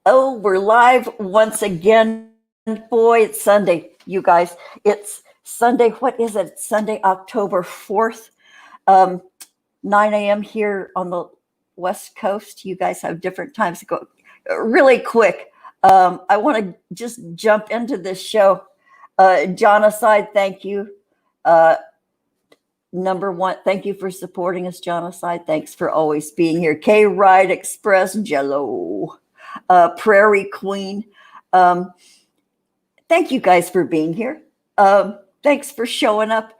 Oh, we're live once again. Boy, it's Sunday, you guys. It's Sunday. What is it? It's Sunday, October 4th, um, 9 a.m. here on the West Coast. You guys have different times to go. Really quick, I want to just jump into this show. John Aside, thank you. Uh, Number one, thank you for supporting us, John Aside. Thanks for always being here. K Ride Express, Jello, Prairie Queen. Um, Thank you guys for being here. Thanks for showing up.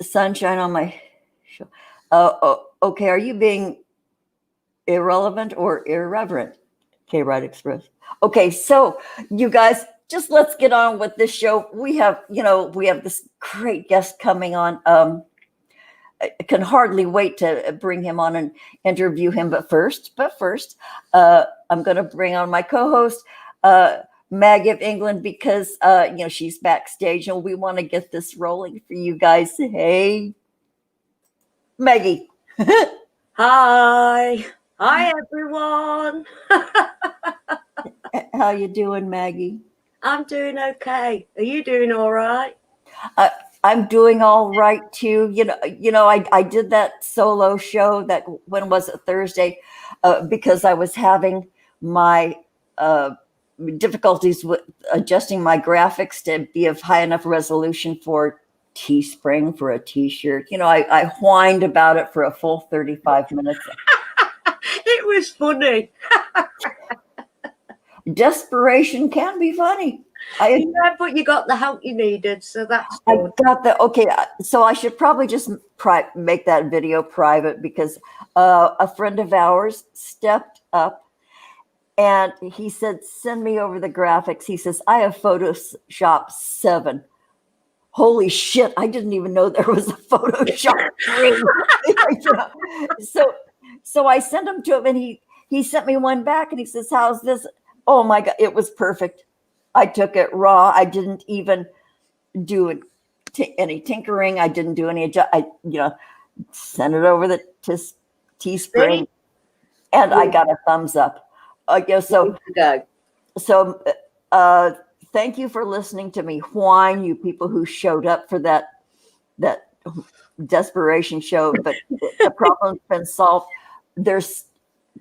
Sunshine on my show. Okay, are you being irrelevant or irreverent? K Ride Express. Okay, so you guys, just let's get on with this show. We have this great guest coming on. I can hardly wait to bring him on and interview him. But first, I'm going to bring on my co-host, Maggie of England, because she's backstage and we want to get this rolling for you guys. Hey, Maggie. Hi everyone. How you doing, Maggie? I'm doing okay. Are you doing all right? I'm doing all right too. I did that solo show that when was it, Thursday, because I was having my difficulties with adjusting my graphics to be of high enough resolution for Teespring for a t-shirt. I whined about it for a full 35 minutes. It was funny. Desperation can be funny. But you got the help you needed, so that's good. I got that. Okay, so I should probably just make that video private because a friend of ours stepped up and he said, "Send me over the graphics." He says, "I have Photoshop 7." Holy shit! I didn't even know there was a Photoshop 3. So I sent him to him, and he sent me one back, and he says, "How's this?" Oh my God, it was perfect. I took it raw. I didn't even do any tinkering. I didn't do any. I sent it over to Teespring, and I got a thumbs up. So thank you for listening to me whine, you people who showed up for that desperation show. But the problem's been solved. There's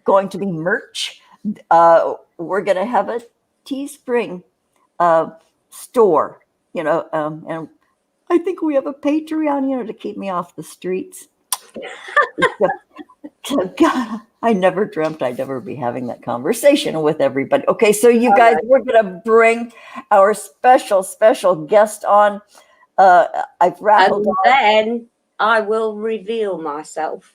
going to be merch. We're going to have a Teespring store, and I think we have a Patreon, to keep me off the streets. God, I never dreamt I'd ever be having that conversation with everybody. Okay, so you guys, we're going to bring our special guest on. I've rattled and then I will reveal myself.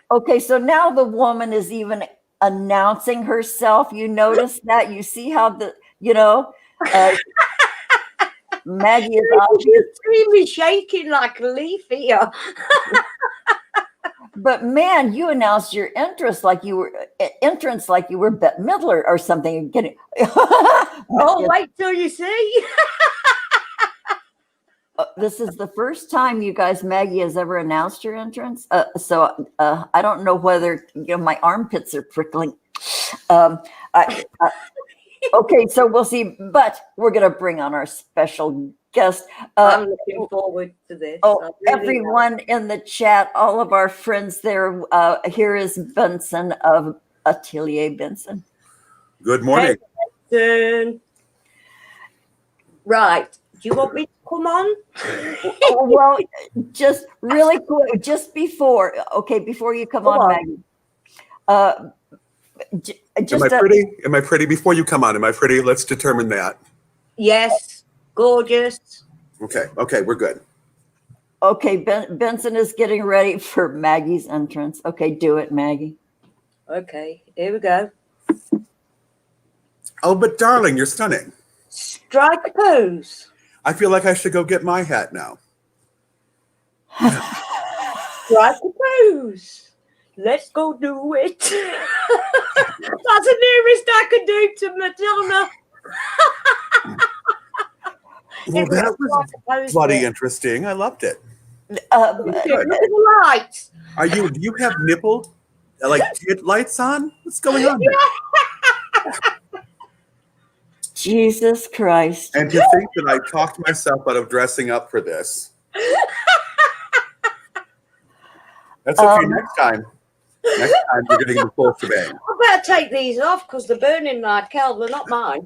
Okay, so now the woman is even announcing herself. You notice that? You see how Maggie is obviously shaking like a leaf here. But man, you announced your entrance like you were Bette Midler or something. Oh, wait till you see. This is the first time, you guys, Maggie has ever announced her entrance. So I don't know whether my armpits are prickling. Okay, so we'll see. But we're going to bring on our special guest. I'm looking forward to this. Oh, everyone in the chat, all of our friends there. Here is Benson of Atelier. Benson. Good morning. Hey, Benson. Right. Do you want me to come on? Well, just really quick, just before you come on, Maggie. Am I pretty? Am I pretty? Before you come on, am I pretty? Let's determine that. Yes, gorgeous. Okay, we're good. Okay, Benson is getting ready for Maggie's entrance. Okay, do it, Maggie. Okay, here we go. Oh, but darling, you're stunning. Strike a pose. I feel like I should go get my hat now. Strike a pose. Let's go do it. That's the nearest I could do to Madonna. Well, that was bloody interesting. I loved it. Look at the lights. Do you have nipple like kid lights on? What's going on here? Jesus Christ. And to think that I talked myself out of dressing up for this. That's okay. Next time you're getting the full shebang. I better take these off because they're burning like hell. They're not mine.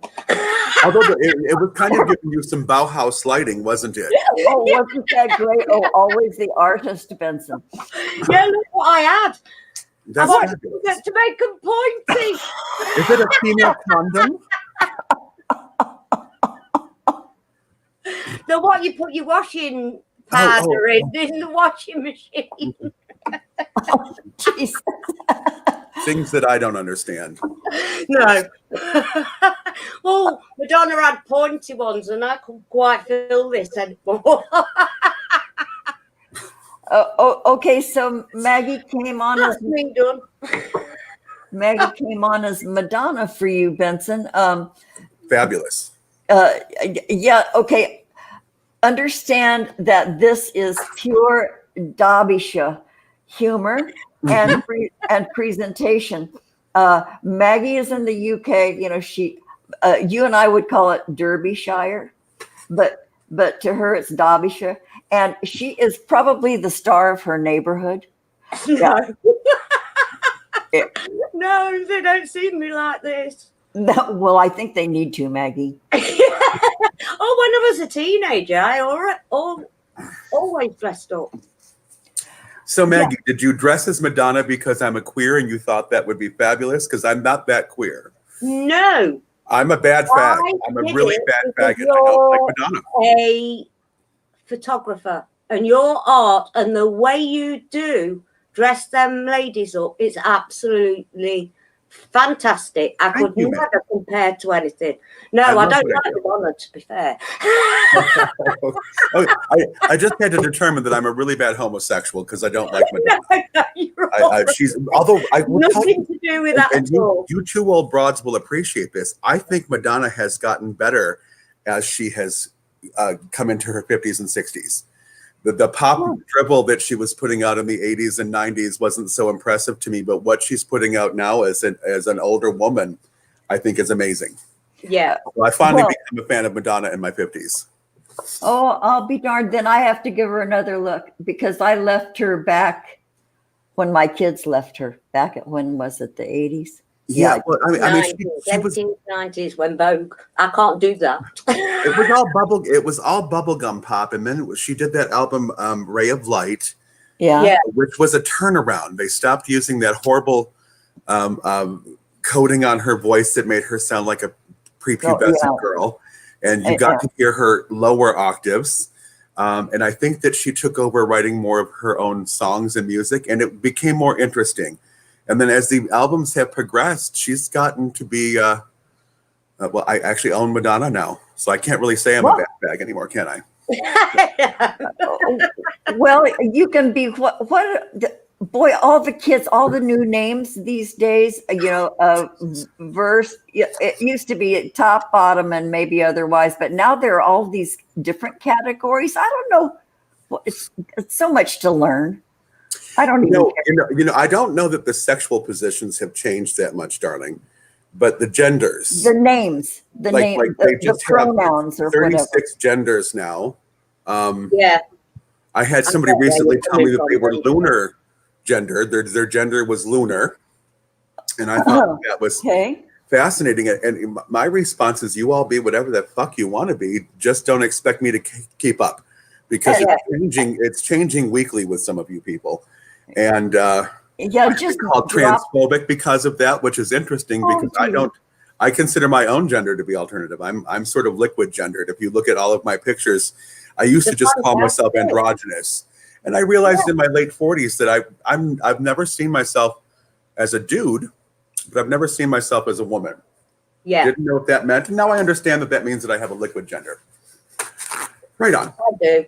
Although it was kind of giving you some Bauhaus lighting, wasn't it? Oh, wasn't that great? Oh, always the artist, Benson. Yeah, look what I had. That's I want fabulous. to make them pointy. Is it a female condom? The what you put your washing powder in the washing machine. Oh, Jesus. Things that I don't understand. No. Well, Madonna had pointy ones, and I couldn't quite feel this anymore. Okay, so Maggie came on That's as me done. Madonna for you, Benson. Fabulous. Yeah, okay. Understand that this is pure Derbyshire humor and presentation. Maggie is in the UK. You know, you and I would call it Derbyshire, but to her it's Derbyshire, and she is probably the star of her neighborhood. No. Yeah. No, they don't see me like this. Well, I think they need to, Maggie. Oh, when I was a teenager, I always dressed up. So, Maggie, did you dress as Madonna because I'm a queer and you thought that would be fabulous? Because I'm not that queer. No. I'm a bad fag. I'm a really bad fag and I don't like Madonna. A photographer, and your art and the way you do dress them ladies up, it's absolutely fantastic. I could never compare to anything. No, I don't like Madonna, to be fair. I just had to determine that I'm a really bad homosexual because I don't like Madonna. No, you're She's although I will nothing to do with that at all. You two old broads will appreciate this. I think Madonna has gotten better as she has come into her 50s and 60s. The pop dribble that she was putting out in the 80s and 90s wasn't so impressive to me, but what she's putting out now as an older woman, I think is amazing. Yeah. So I finally became a fan of Madonna in my 50s. Oh, I'll be darned. Then I have to give her another look because I left her back when my kids left her back at, when was it, the 80s? Yeah, well, I mean, she was 90s when Vogue. I can't do that. It was all bubblegum pop, and then she did that album Ray of Light, which was a turnaround. They stopped using that horrible coating on her voice that made her sound like a prepubescent girl, and you got to hear her lower octaves. And I think that she took over writing more of her own songs and music, and it became more interesting. And then as the albums have progressed, she's gotten to be, well, I actually own Madonna now, so I can't really say I'm a bad bag anymore, can I? Well, you can be boy, all the kids, all the new names these days, verse, it used to be at top, bottom, and maybe otherwise, but now there are all these different categories. I don't know. It's so much to learn. I don't even care. I don't know that the sexual positions have changed that much, darling, but the genders, the names, the pronouns, or 36 whatever. genders now. I had somebody recently tell me that they were lunar gender. Their gender was lunar, and I thought that was fascinating. And my response is, you all be whatever the fuck you want to be. Just don't expect me to keep up, because it's changing weekly with some of you people. And just called transphobic because of that, which is interesting because I consider my own gender to be alternative. I'm sort of liquid gendered. If you look at all of my pictures, I used to just call myself androgynous, and I realized in my late 40s that I've never seen myself as a dude, but I've never seen myself as a woman. Yeah, didn't know what that meant, and now I understand that means that I have a liquid gender. Right on. I do.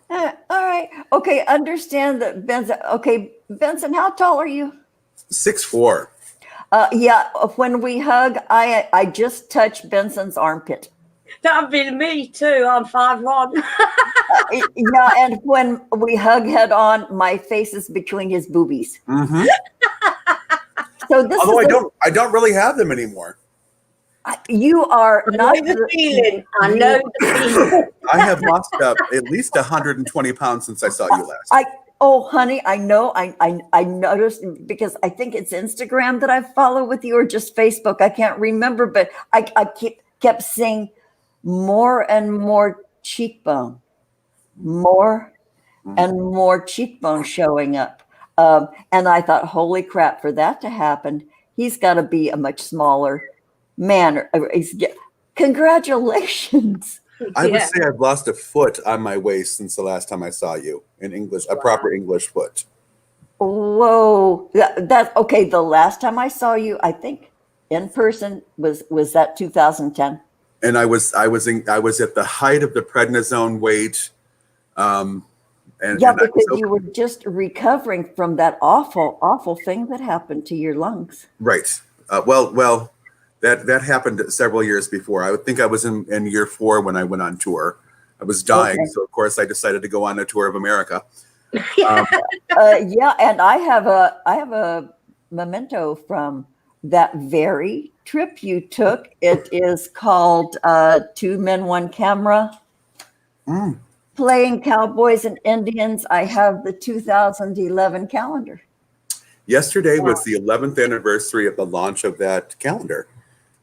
All right. Okay. Understand that, Benson. Okay, Benson, how tall are you? 6'4". When we hug, I just touch Benson's armpit. That'd be me too. I'm 5'1". And when we hug head on, my face is between his boobies. Mm-hmm. So this Although is I don't really have them anymore. you are I not know the feeling. I know the feeling. I have lost at least 120 pounds since I saw you last. Oh, honey, I know. I noticed because I think it's Instagram that I follow with you or just Facebook. I can't remember, but I kept seeing more and more cheekbone, more and more cheekbone showing up. And I thought, holy crap, for that to happen, he's got to be a much smaller man. Congratulations. I would say I've lost a foot on my waist since the last time I saw you in English, a proper English foot. Whoa, that's okay. The last time I saw you, I think in person was that 2010. And I was at the height of the prednisone weight. Because you were just recovering from that awful thing that happened to your lungs. Right. Well, that happened several years before. I would think I was in year 4 when I went on tour. I was dying, so of course I decided to go on a tour of America. And I have a memento from that very trip you took. It is called 2 Men, 1 Camera. Playing Cowboys and Indians. I have the 2011 calendar. Yesterday was the 11th anniversary of the launch of that calendar.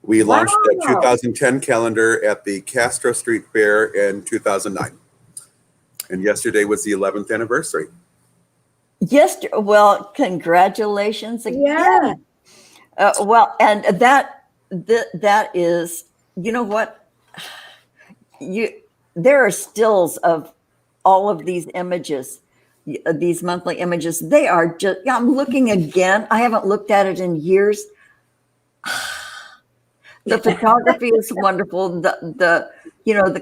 We launched the 2010 calendar at the Castro Street Fair in 2009. And yesterday was the 11th anniversary. Well, congratulations again. Well, and that is, you know what? There are stills of all of these images, these monthly images. They are just, I'm looking again. I haven't looked at it in years. The photography is wonderful. The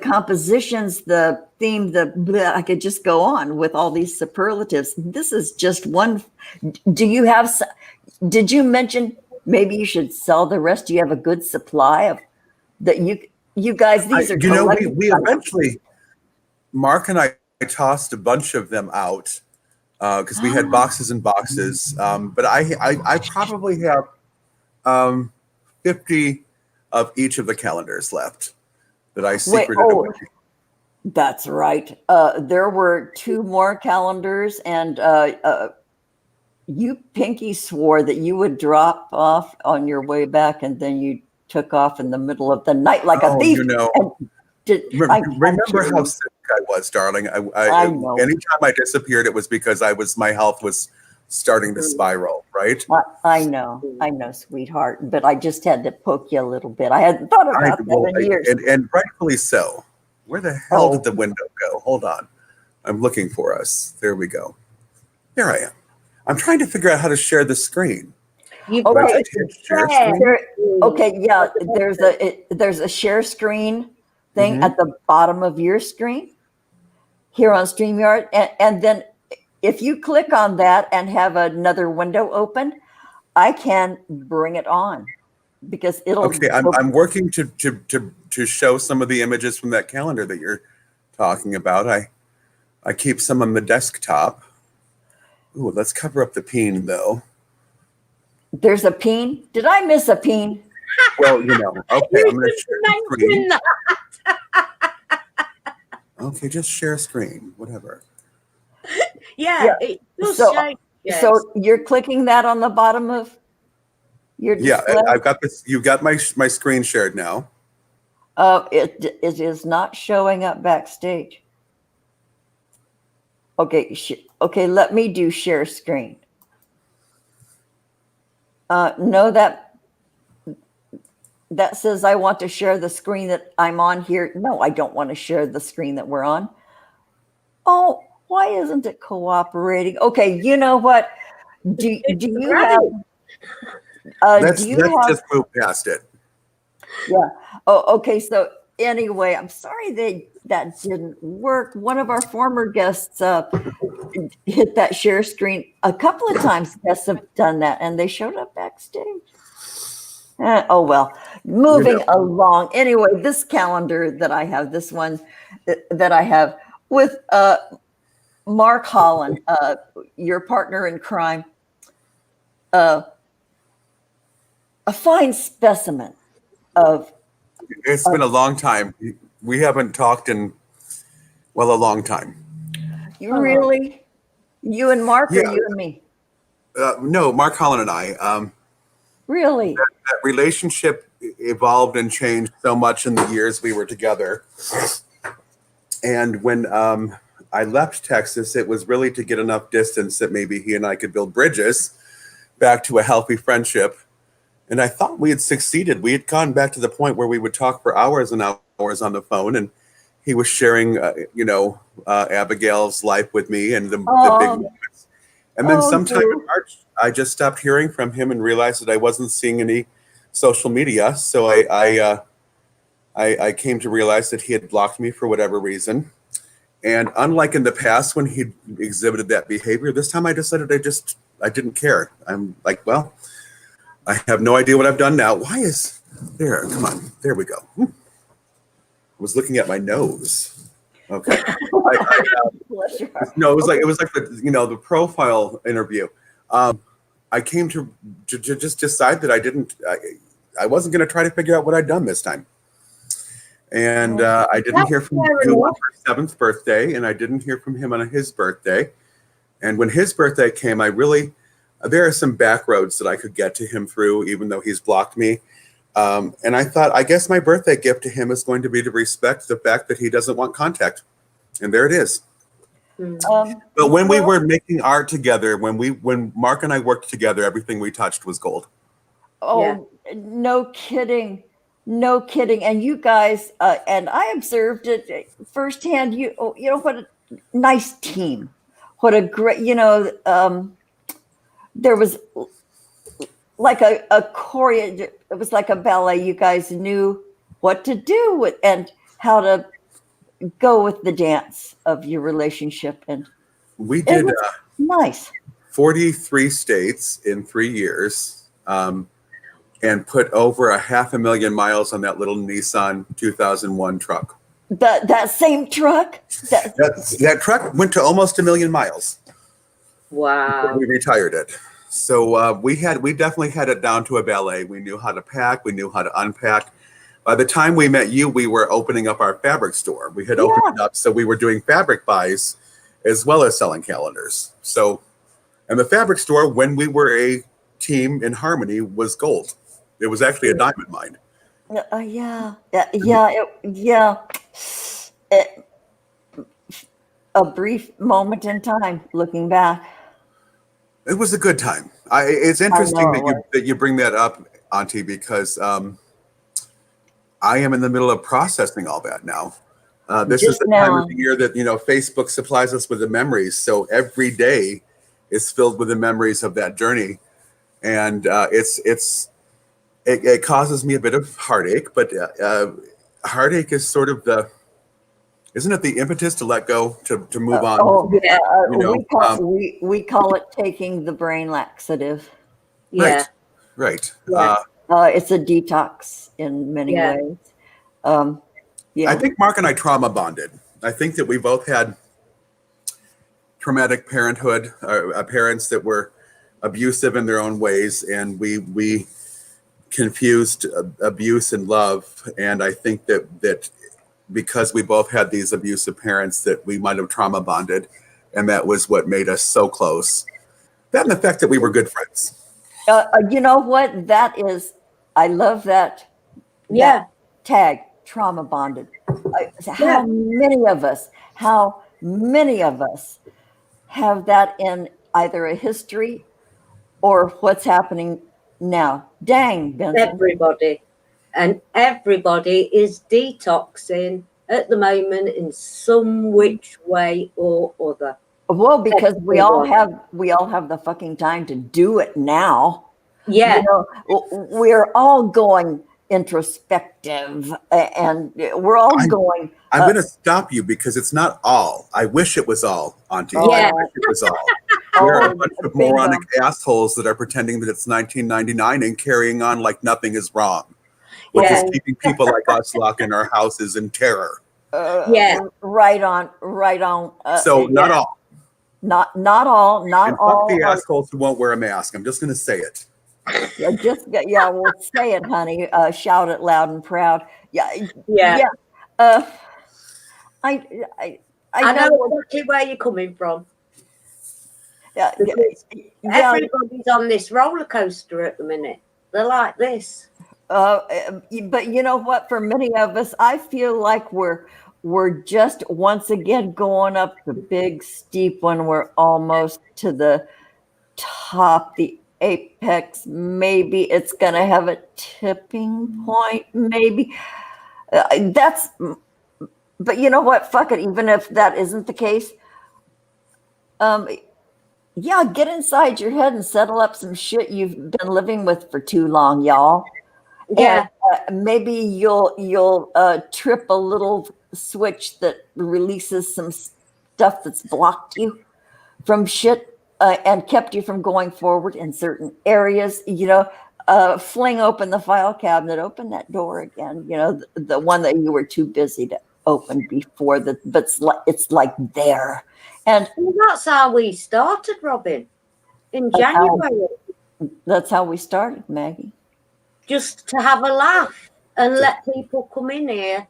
compositions, the theme, I could just go on with all these superlatives. This is just one. Did you mention maybe you should sell the rest? Do you have a good supply of that? You guys, these are, we eventually, Mark and I tossed a bunch of them out because we had boxes and boxes. But I probably have 50 of each of the calendars left that I secreted away. That's right. There were 2 more calendars, and you pinky swore that you would drop off on your way back, and then you took off in the middle of the night like a thief. Remember how sick I was, darling. I know. Anytime I disappeared, it was because my health was starting to spiral, right? I know, sweetheart, but I just had to poke you a little bit. I hadn't thought about that in years. And rightfully so. Where the hell did the window go? Hold on. I'm looking for us. There we go. There I am. I'm trying to figure out how to share the screen. Share screen? There's a share screen thing at the bottom of your screen here on StreamYard. And then if you click on that and have another window open, I can bring it on because it'll. Okay, I'm working to show some of the images from that calendar that you're talking about. I keep some on the desktop. Ooh, let's cover up the peen though. There's a peen. Did I miss a peen? Well, okay, I'm going to share screen. Okay, just share screen, whatever. So you're clicking that on the bottom of your display? Yeah, I've got this. You've got my screen shared now. It is not showing up backstage. Okay, let me do share screen. No, that says I want to share the screen that I'm on here. No, I don't want to share the screen that we're on. Oh, why isn't it cooperating? Okay, you know what? Do you have? Let's just move past it. Yeah. Oh, okay. So anyway, I'm sorry that didn't work. One of our former guests hit that share screen a couple of times. Guests have done that, and they showed up backstage. Oh well. Moving along. Anyway, this calendar that I have, this one that I have with Mark Holland, your partner in crime. a fine specimen of. It's been a long time. We haven't talked in, well, a long time. You really? You and Mark, Yeah. or you and me? No, Mark Holland and I. Really? That relationship evolved and changed so much in the years we were together. And when I left Texas, it was really to get enough distance that maybe he and I could build bridges back to a healthy friendship. And I thought we had succeeded. We had gone back to the point where we would talk for hours and hours on the phone, and he was sharing, Abigail's life with me and the big moments. And then sometime in March, I just stopped hearing from him and realized that I wasn't seeing any social media. So I came to realize that he had blocked me for whatever reason. And unlike in the past when he exhibited that behavior, this time I decided I didn't care. I'm like, well, I have no idea what I've done now. Why is there? Come on, there we go. I was looking at my nose. Okay. No, it was like the profile interview. I came to just decide that I wasn't going to try to figure out what I'd done this time. And I didn't hear from him on her 7th birthday, and I didn't hear from him on his birthday. And when his birthday came, there are some back roads that I could get to him through, even though he's blocked me. And I thought, I guess my birthday gift to him is going to be to respect the fact that he doesn't want contact. And there it is. But when we were making art together, when Mark and I worked together, everything we touched was gold. Oh, yeah. No kidding. No kidding. And you guys, and I observed it firsthand. You know, what a nice team. What a great, there was like a choreo. It was like a ballet. You guys knew what to do with and how to go with the dance of your relationship. And we did nice 43 states in 3 years. And put over 500,000 miles on that little Nissan 2001 truck. That same truck? That truck went to almost 1 million miles. Wow. We retired it. So we definitely had it down to a ballet. We knew how to pack. We knew how to unpack. By the time we met you, we were opening up our fabric store. We had opened it up, so we were doing fabric buys as well as selling calendars. So, and the fabric store, when we were a team in harmony, was gold. It was actually a diamond mine. A brief moment in time, looking back. It was a good time. It's interesting that you bring that up, Auntie, because I am in the middle of processing all that now. This is the time of the year that Facebook supplies us with the memories. So every day is filled with the memories of that journey, and it causes me a bit of heartache. But heartache is sort of isn't it the impetus to let go, to move on? We call it taking the brain laxative. Yeah. Right. Yeah. It's a detox in many ways. I think Mark and I trauma bonded. I think that we both had traumatic parenthood, parents that were abusive in their own ways, and we confused abuse and love. And I think that because we both had these abusive parents, that we might have trauma bonded, and that was what made us so close. That and the fact that we were good friends. You know what? That is, I love that. Yeah. That tag, trauma bonded. How many of us have that in either a history or what's happening now? Dang, Benson. Everybody. And everybody is detoxing at the moment in some which way or other. Well, because we all have the fucking time to do it now. Yeah. We're all going introspective, and we're all going. I'm going to stop you because it's not all. I wish it was all, Auntie. Yeah. I wish it was all. There are a bunch of moronic assholes that are pretending that it's 1999 and carrying on like nothing is wrong, which is keeping people like us locked in our houses in terror. Right on. So not all. Not all. Not and all. Fuck the assholes who won't wear a mask. I'm just going to say it. Well, say it, honey. Shout it loud and proud. Yeah, Yeah. yeah. Uh, I, I, I know know. exactly where you're coming from. Yeah, Because yeah. everybody's on this roller coaster at the minute. They're like this. But you know what? For many of us, I feel like we're just once again going up the big steep one. We're almost to the top, the apex. Maybe it's going to have a tipping point. Maybe but you know what? Fuck it. Even if that isn't the case, um, yeah, get inside your head and settle up some shit you've been living with for too long, y'all. Yeah. And maybe you'll trip a little switch that releases some stuff that's blocked you from shit and kept you from going forward in certain areas. Fling open the file cabinet, open that door again. The one that you were too busy to open before. But it's like there, and Well, that's how we started, Robin, in January. That's how we started, Maggie. Just to have a laugh and let people come in here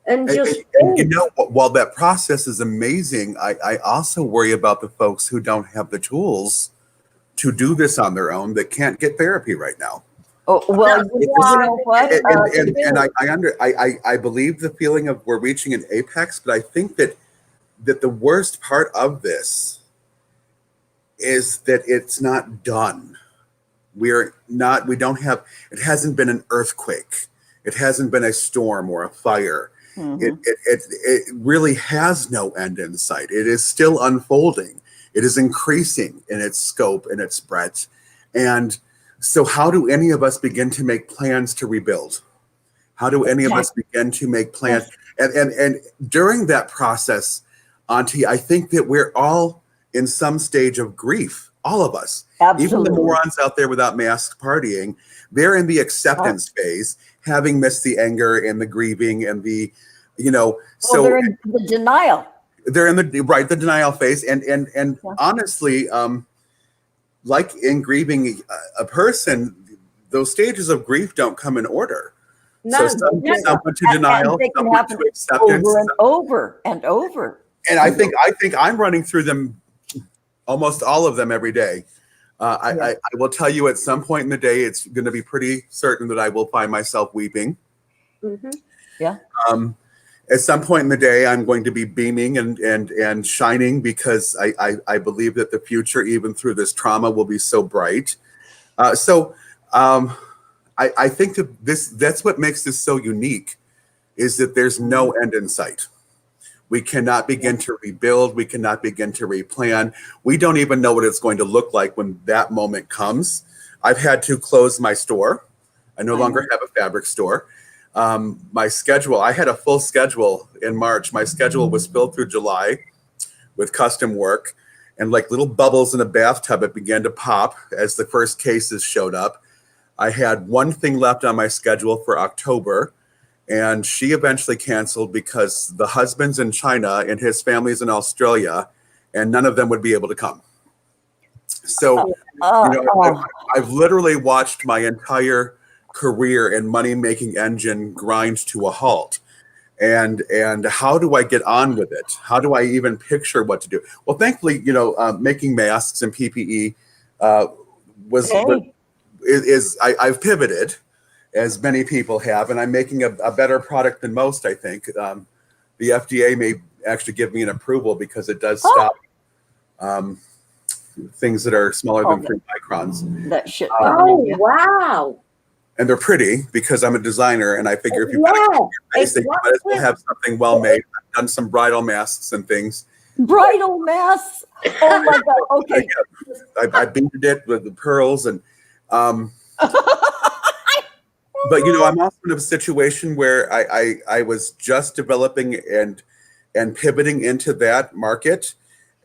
and just. And while that process is amazing, I also worry about the folks who don't have the tools to do this on their own that can't get therapy right now. Oh, well, you know what? I believe the feeling of we're reaching an apex, but I think that the worst part of this is that it's not done. We don't have, it hasn't been an earthquake. It hasn't been a storm or a fire. Mm-hmm. It really has no end in sight. It is still unfolding. It is increasing in its scope and its breadth. And so how do any of us begin to make plans to rebuild? How do any of us begin to make plans? And during that process, Auntie, I think that we're all in some stage of grief. All of us. Absolutely. Even the morons out there without masks partying, they're in the acceptance phase, having missed the anger and the grieving and the, so they're in the denial. They're in the denial phase. And honestly, like in grieving a person, those stages of grief don't come in order. No, so some to denial, some to acceptance, over and over and over. And I think I'm running through them, almost all of them every day. I will tell you at some point in the day, it's going to be pretty certain that I will find myself weeping. Mm-hmm. Yeah. At some point in the day, I'm going to be beaming and shining because I believe that the future, even through this trauma, will be so bright. I think that's what makes this so unique, is that there's no end in sight. We cannot begin to rebuild. We cannot begin to replan. We don't even know what it's going to look like when that moment comes. I've had to close my store. I no longer have a fabric store. My schedule, I had a full schedule in March. My schedule was filled through July with custom work, and like little bubbles in a bathtub, it began to pop as the first cases showed up. I had one thing left on my schedule for October, and she eventually canceled because the husband's in China and his family's in Australia, and none of them would be able to come. So, I've literally watched my entire career and money-making engine grind to a halt. And how do I get on with it? How do I even picture what to do? Well, thankfully, making masks and PPE I've pivoted, as many people have, and I'm making a better product than most, I think. The FDA may actually give me an approval because it does stop things that are smaller than 3 microns. That shit. Wow. And they're pretty because I'm a designer, and I figure if you put it in your face, you might as well have something well made. I've done some bridal masks and things. Bridal masks? Oh my God. Okay. I beaded it with the pearls and but I'm also in a situation where I was just developing and pivoting into that market,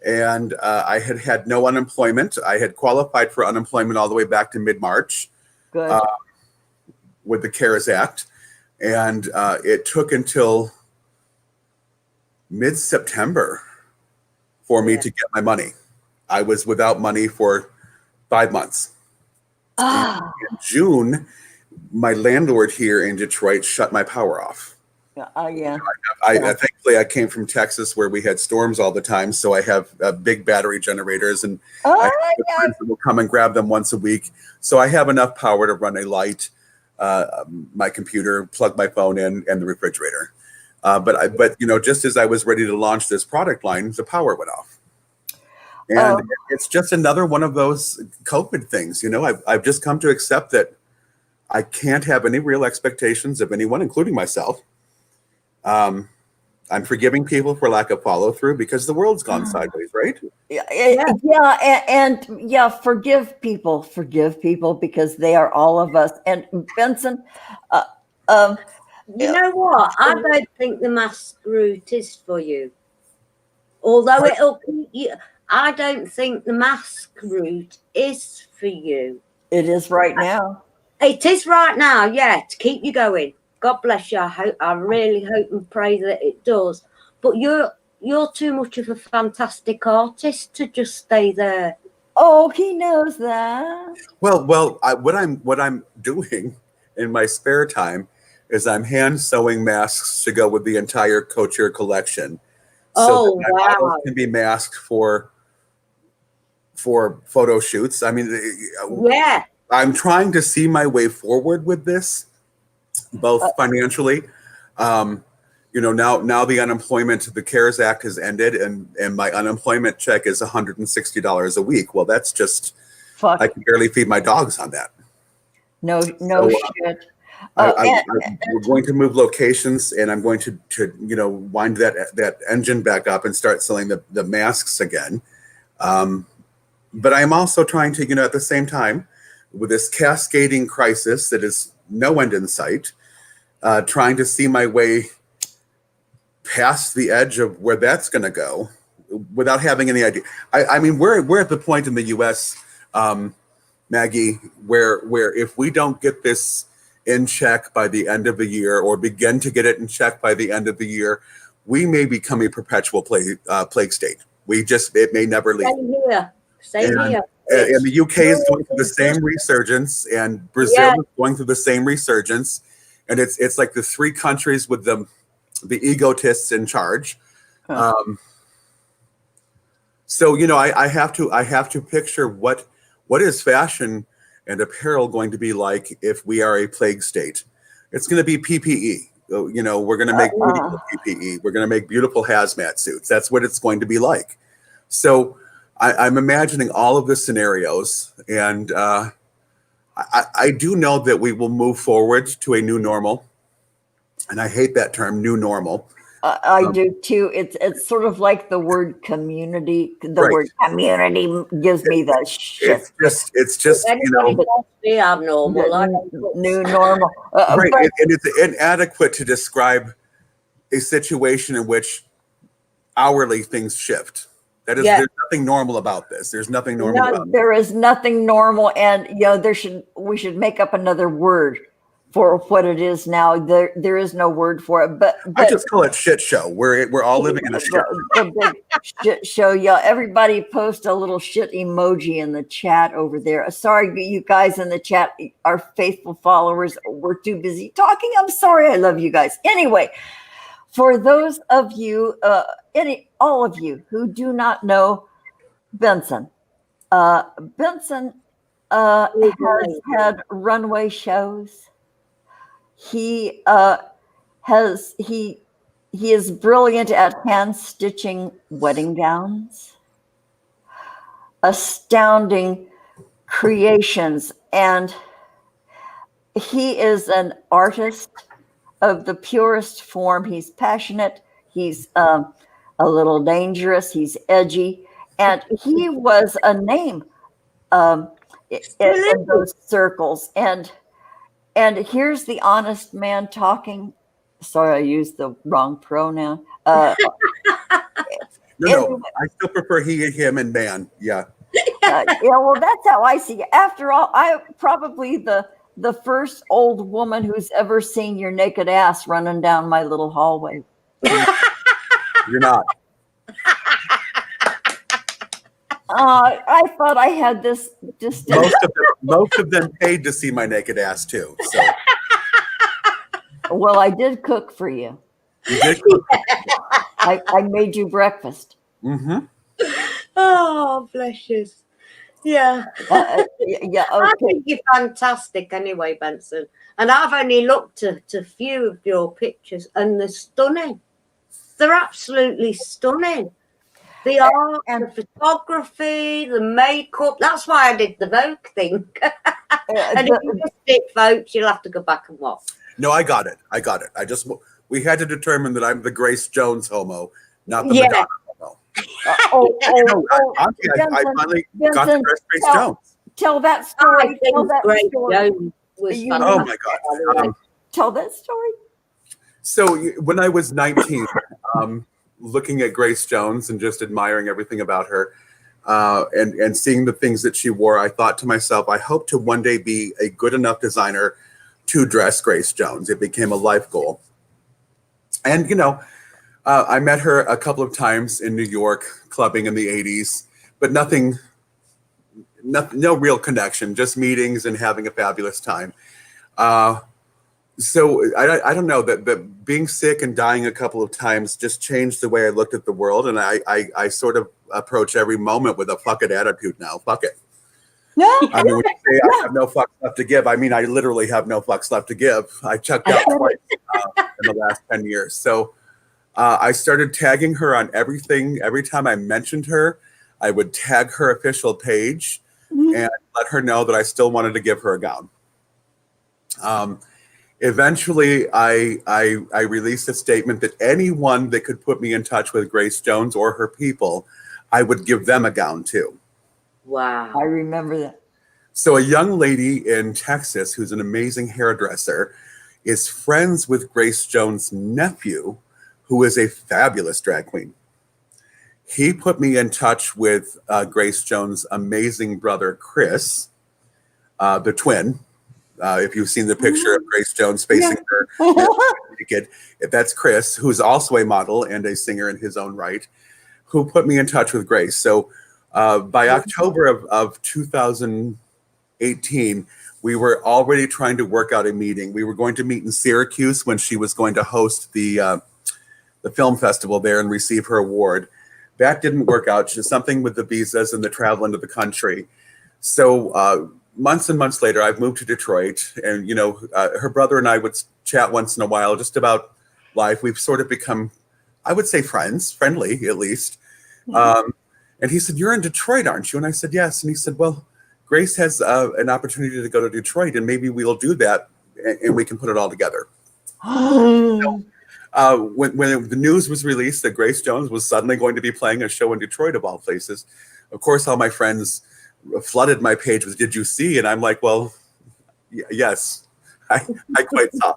and I had no unemployment. I had qualified for unemployment all the way back to mid-March. Good. With the CARES Act, and it took until mid-September for me to get my money. I was without money for 5 months. Ah, In June, my landlord here in Detroit shut my power off. yeah. Thankfully I came from Texas where we had storms all the time, so I have big battery generators, and I Oh, have yeah. friends that will come and grab them once a week. So I have enough power to run a light, my computer, plug my phone in, and the refrigerator. But just as I was ready to launch this product line, the power went off, and it's just another one of those COVID things. I've just come to accept that I can't have any real expectations of anyone, including myself. I'm forgiving people for lack of follow through because the world's gone sideways, right? Yeah, forgive people because they are all of us. And Benson, You know what? I don't think the mask route is for you. Although it'll keep you, I don't think the mask route is for you. it is right now. It is right now, yeah, to keep you going. God bless you. I really hope and pray that it does. But you're too much of a fantastic artist to just stay there. Oh, he knows that. Well, what I'm doing in my spare time is I'm hand sewing masks to go with the entire couture collection, so that my models can be masked for photo shoots. I mean, Yeah. I'm trying to see my way forward with this, both financially. Now the unemployment, the CARES Act has ended, and my unemployment check is $160 a week. Well, that's just, Fuck. I can barely feed my dogs on that. No shit. We're going to move locations, and I'm going to wind that engine back up and start selling the masks again. But I'm also trying to, at the same time, with this cascading crisis that is no end in sight, trying to see my way past the edge of where that's going to go without having any idea. I mean, we're at the point in the U.S., Maggie, where if we don't get this in check by the end of the year, or begin to get it in check by the end of the year, we may become a perpetual plague state. It may never leave. Same here. And the UK is going through the same resurgence, and Brazil is going through the same resurgence, and it's like the three countries with the egotists in charge. So I have to picture what is fashion and apparel going to be like if we are a plague state. It's going to be PPE. We're going to make beautiful PPE. We're going to make beautiful hazmat suits. That's what it's going to be like. So I'm imagining all of the scenarios, and I do know that we will move forward to a new normal. And I hate that term, new normal. I do too. It's sort of like the word community. The word community gives me the shit. It's just be abnormal, new normal. Right, and it's inadequate to describe a situation in which hourly things shift. That is, there's nothing normal about this. There's nothing normal about this. There is nothing normal, and we should make up another word for what it is now. There is no word for it, but I just call it shit show. We're all living in a shit. The big shit show. Yeah, everybody post a little shit emoji in the chat over there. Sorry, you guys in the chat, our faithful followers, we're too busy talking. I'm sorry. I love you guys. Anyway, for those of you, all of you who do not know Benson, Benson has had runway shows. He is brilliant at hand stitching wedding gowns, astounding creations, and he is an artist of the purest form. He's passionate. He's a little dangerous. He's edgy, and he was a name in those circles. And here's the honest man talking. Sorry, I used the wrong pronoun. No, I still prefer he and him and man. Yeah. Well, that's how I see it. After all, I'm probably the first old woman who's ever seen your naked ass running down my little hallway. You're not. I thought I had this just. Most of them paid to see my naked ass too. So Well, I did cook for you. you did cook. I made you breakfast. Mm-hmm. Oh, bless you. Yeah. Yeah. I Okay. think you're fantastic anyway, Benson. And I've only looked at a few of your pictures and they're stunning. They're absolutely stunning. The art, the photography, the makeup. That's why I did the Vogue thing. And if you missed it, folks, you'll have to go back and watch. No, I got it. We had to determine that I'm the Grace Jones homo, not the Yeah. Madonna homo. Honestly, I finally got to dress Grace Jones. Tell that I story. Tell think that Grace story. Jones was You- fantastic. Oh my God. Tell that story. So when I was 19, looking at Grace Jones and just admiring everything about her, and seeing the things that she wore, I thought to myself, I hope to one day be a good enough designer to dress Grace Jones. It became a life goal. And, I met her a couple of times in New York, clubbing in the 80s, but no real connection, just meetings and having a fabulous time. So I don't know, that being sick and dying a couple of times just changed the way I looked at the world. And I sort of approach every moment with a fuck it attitude now. Fuck it. I mean, when you say I have no fucks left to give, I mean, I literally have no fucks left to give. I checked out twice in the last 10 years. So I started tagging her on everything. Every time I mentioned her, I would tag her official page and let her know that I still wanted to give her a gown. Eventually, I released a statement that anyone that could put me in touch with Grace Jones or her people, I would give them a gown too. Wow. I remember that. So a young lady in Texas who's an amazing hairdresser is friends with Grace Jones' nephew, who is a fabulous drag queen. He put me in touch with Grace Jones' amazing brother, Chris, the twin. If you've seen the picture of Grace Jones facing her naked, that's Chris, who's also a model and a singer in his own right, who put me in touch with Grace. So by October of 2018, we were already trying to work out a meeting. We were going to meet in Syracuse when she was going to host the film festival there and receive her award. That didn't work out. Just something with the visas and the travel into the country. So months and months later, I've moved to Detroit, and her brother and I would chat once in a while just about life. We've sort of become, I would say, friendly at least. And he said, "You're in Detroit, aren't you?" And I said, "Yes." And he said, "Well, Grace has an opportunity to go to Detroit, and maybe we'll do that, and we can put it all together." So, when the news was released that Grace Jones was suddenly going to be playing a show in Detroit, of all places, of course, all my friends flooded my page with "Did you see?" And I'm like, "Well, yes, I quite saw."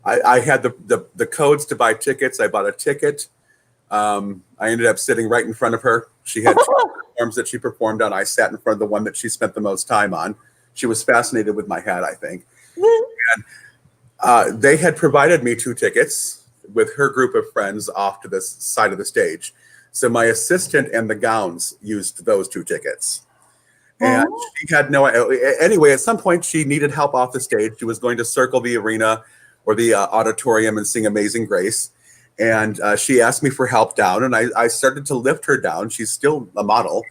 I had the codes to buy tickets. I bought a ticket. I ended up sitting right in front of her. She had two platforms that she performed on. I sat in front of the one that she spent the most time on. She was fascinated with my hat, I think. And they had provided me 2 tickets with her group of friends off to this side of the stage. So my assistant and the gowns used those 2 tickets. And she had anyway, at some point she needed help off the stage. She was going to circle the arena or the auditorium and sing Amazing Grace. And she asked me for help down, and I started to lift her down. She's still a model.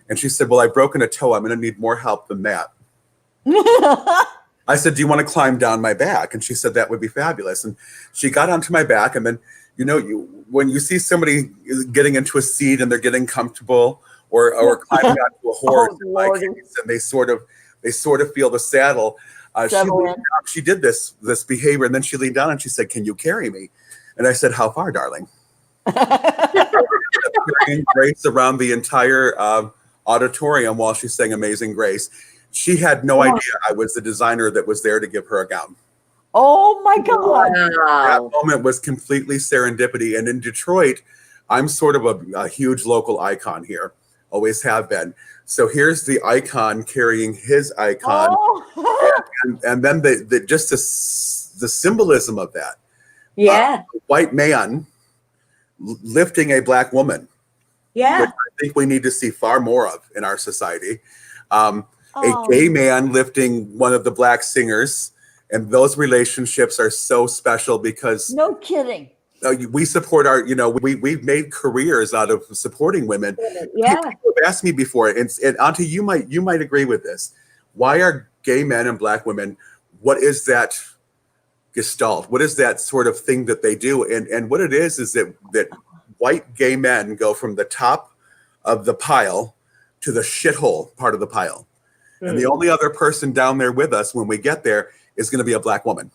And she said, "Well, I've broken a toe. I'm going to need more help than that." I said, "Do you want to climb down my back?" And she said, "That would be fabulous." And she got onto my back. And then, when you see somebody getting into a seat and they're getting comfortable or climbing onto a horse, and they sort of feel the saddle. She did this behavior, and then she leaned down and she said, "Can you carry me?" And I said, "How far, darling?" Carrying Grace around the entire auditorium while she sang Amazing Grace. She had no idea I was the designer that was there to give her a gown. Oh my God. Wow. That moment was completely serendipity. And in Detroit, I'm sort of a huge local icon here. Always have been. So here's the icon carrying his icon. And then the symbolism of that. Yeah. A white man lifting a black woman. Yeah. which I think we need to see far more of in our society. A Oh. gay man lifting one of the black singers, and those relationships are so special because No kidding. we support our, we've made careers out of supporting women. Yeah. People have asked me before, and Auntie, you might agree with this. Why are gay men and black women, what is that gestalt? What is that sort of thing that they do? And what it is that white gay men go from the top of the pile to the shithole part of the pile. And the only other person down there with us when we get there is going to be a black woman.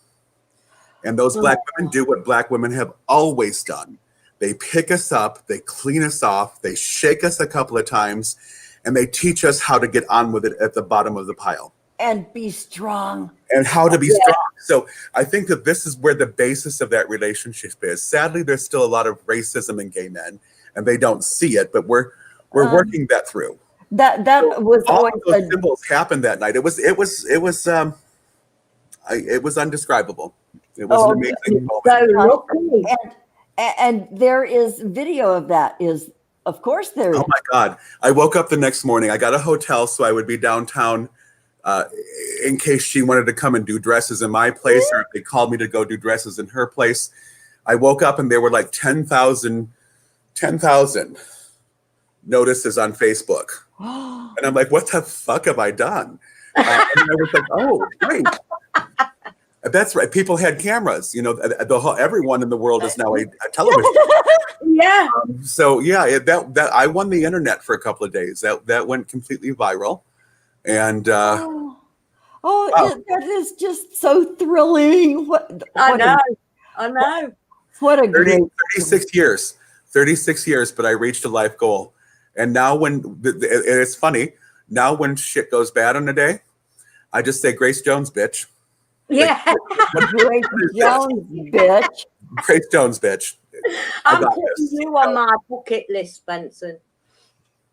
And those black women do what black women have always done. They pick us up, they clean us off, they shake us a couple of times, and they teach us how to get on with it at the bottom of the pile. And be strong. And how to be strong. So I think that this is where the basis of that relationship is. Sadly, there's still a lot of racism in gay men, and they don't see it, but we're working that through. That was All always of those symbols happened that night. It was undescribable. It was an amazing moment. And there is video of that. Of course there is. Oh my God. I woke up the next morning. I got a hotel, so I would be downtown in case she wanted to come and do dresses in my place, or if they called me to go do dresses in her place. I woke up and there were like 10,000 notices on Facebook. And I'm like, what the fuck have I done? And I was like, oh, great. That's right. People had cameras. Everyone in the world is now a television. Yeah. So yeah, that I won the internet for a couple of days. That went completely viral, and that is just so thrilling. I know. What a great 36 years, but I reached a life goal. And now it's funny, now when shit goes bad on a day, I just say, Grace Jones, bitch. Yeah. Grace Jones, bitch. Grace Jones, bitch. I'm putting you on my bucket list, Benson.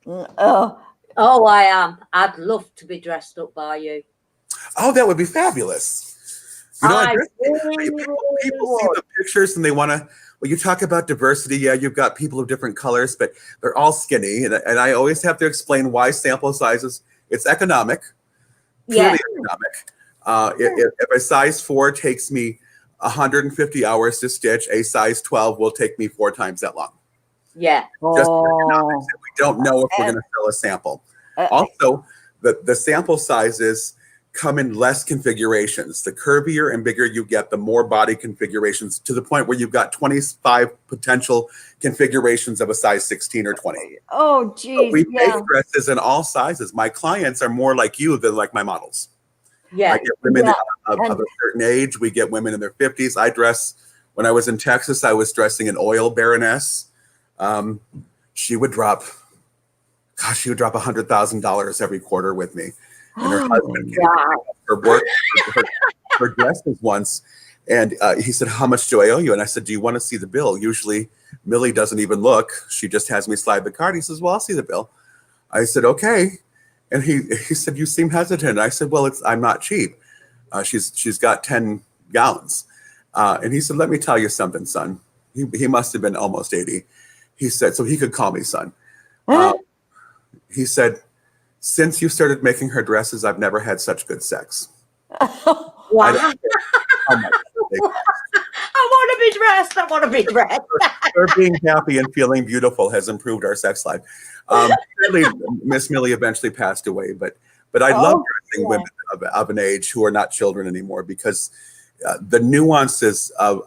Oh, I am. I'd love to be dressed up by you. Oh, that would be fabulous. People see the pictures and they want to. Well, you talk about diversity. Yeah, you've got people of different colors, but they're all skinny. And I always have to explain why sample sizes. It's economic. Purely economic. If a size 4 takes me 150 hours to stitch, a size 12 will take me 4 times that long. Yeah. Just economics. We don't know if we're going to sell a sample. Also, the sample sizes come in less configurations. The curvier and bigger you get, the more body configurations, to the point where you've got 25 potential configurations of a size 16 or 20. Oh, geez. So we make dresses in all sizes. My clients are more like you than like my models. Yeah. I get women of a certain age. We get women in their 50s. When I was in Texas, I was dressing an oil baroness. She would drop $100,000 every quarter with me. And her husband came for work for dresses once. And he said, how much do I owe you? And I said, do you want to see the bill? Usually Millie doesn't even look. She just has me slide the card. He says, well, I'll see the bill. I said, okay. And he said, you seem hesitant. I said, well, I'm not cheap. She's got 10 gowns. And he said, let me tell you something, son. He must have been almost 80. He said, so he could call me son. He said, since you started making her dresses, I've never had such good sex. Wow. I want to be dressed. Her being happy and feeling beautiful has improved our sex life. Miss Millie eventually passed away, but I love dressing women of an age who are not children anymore, because the nuances of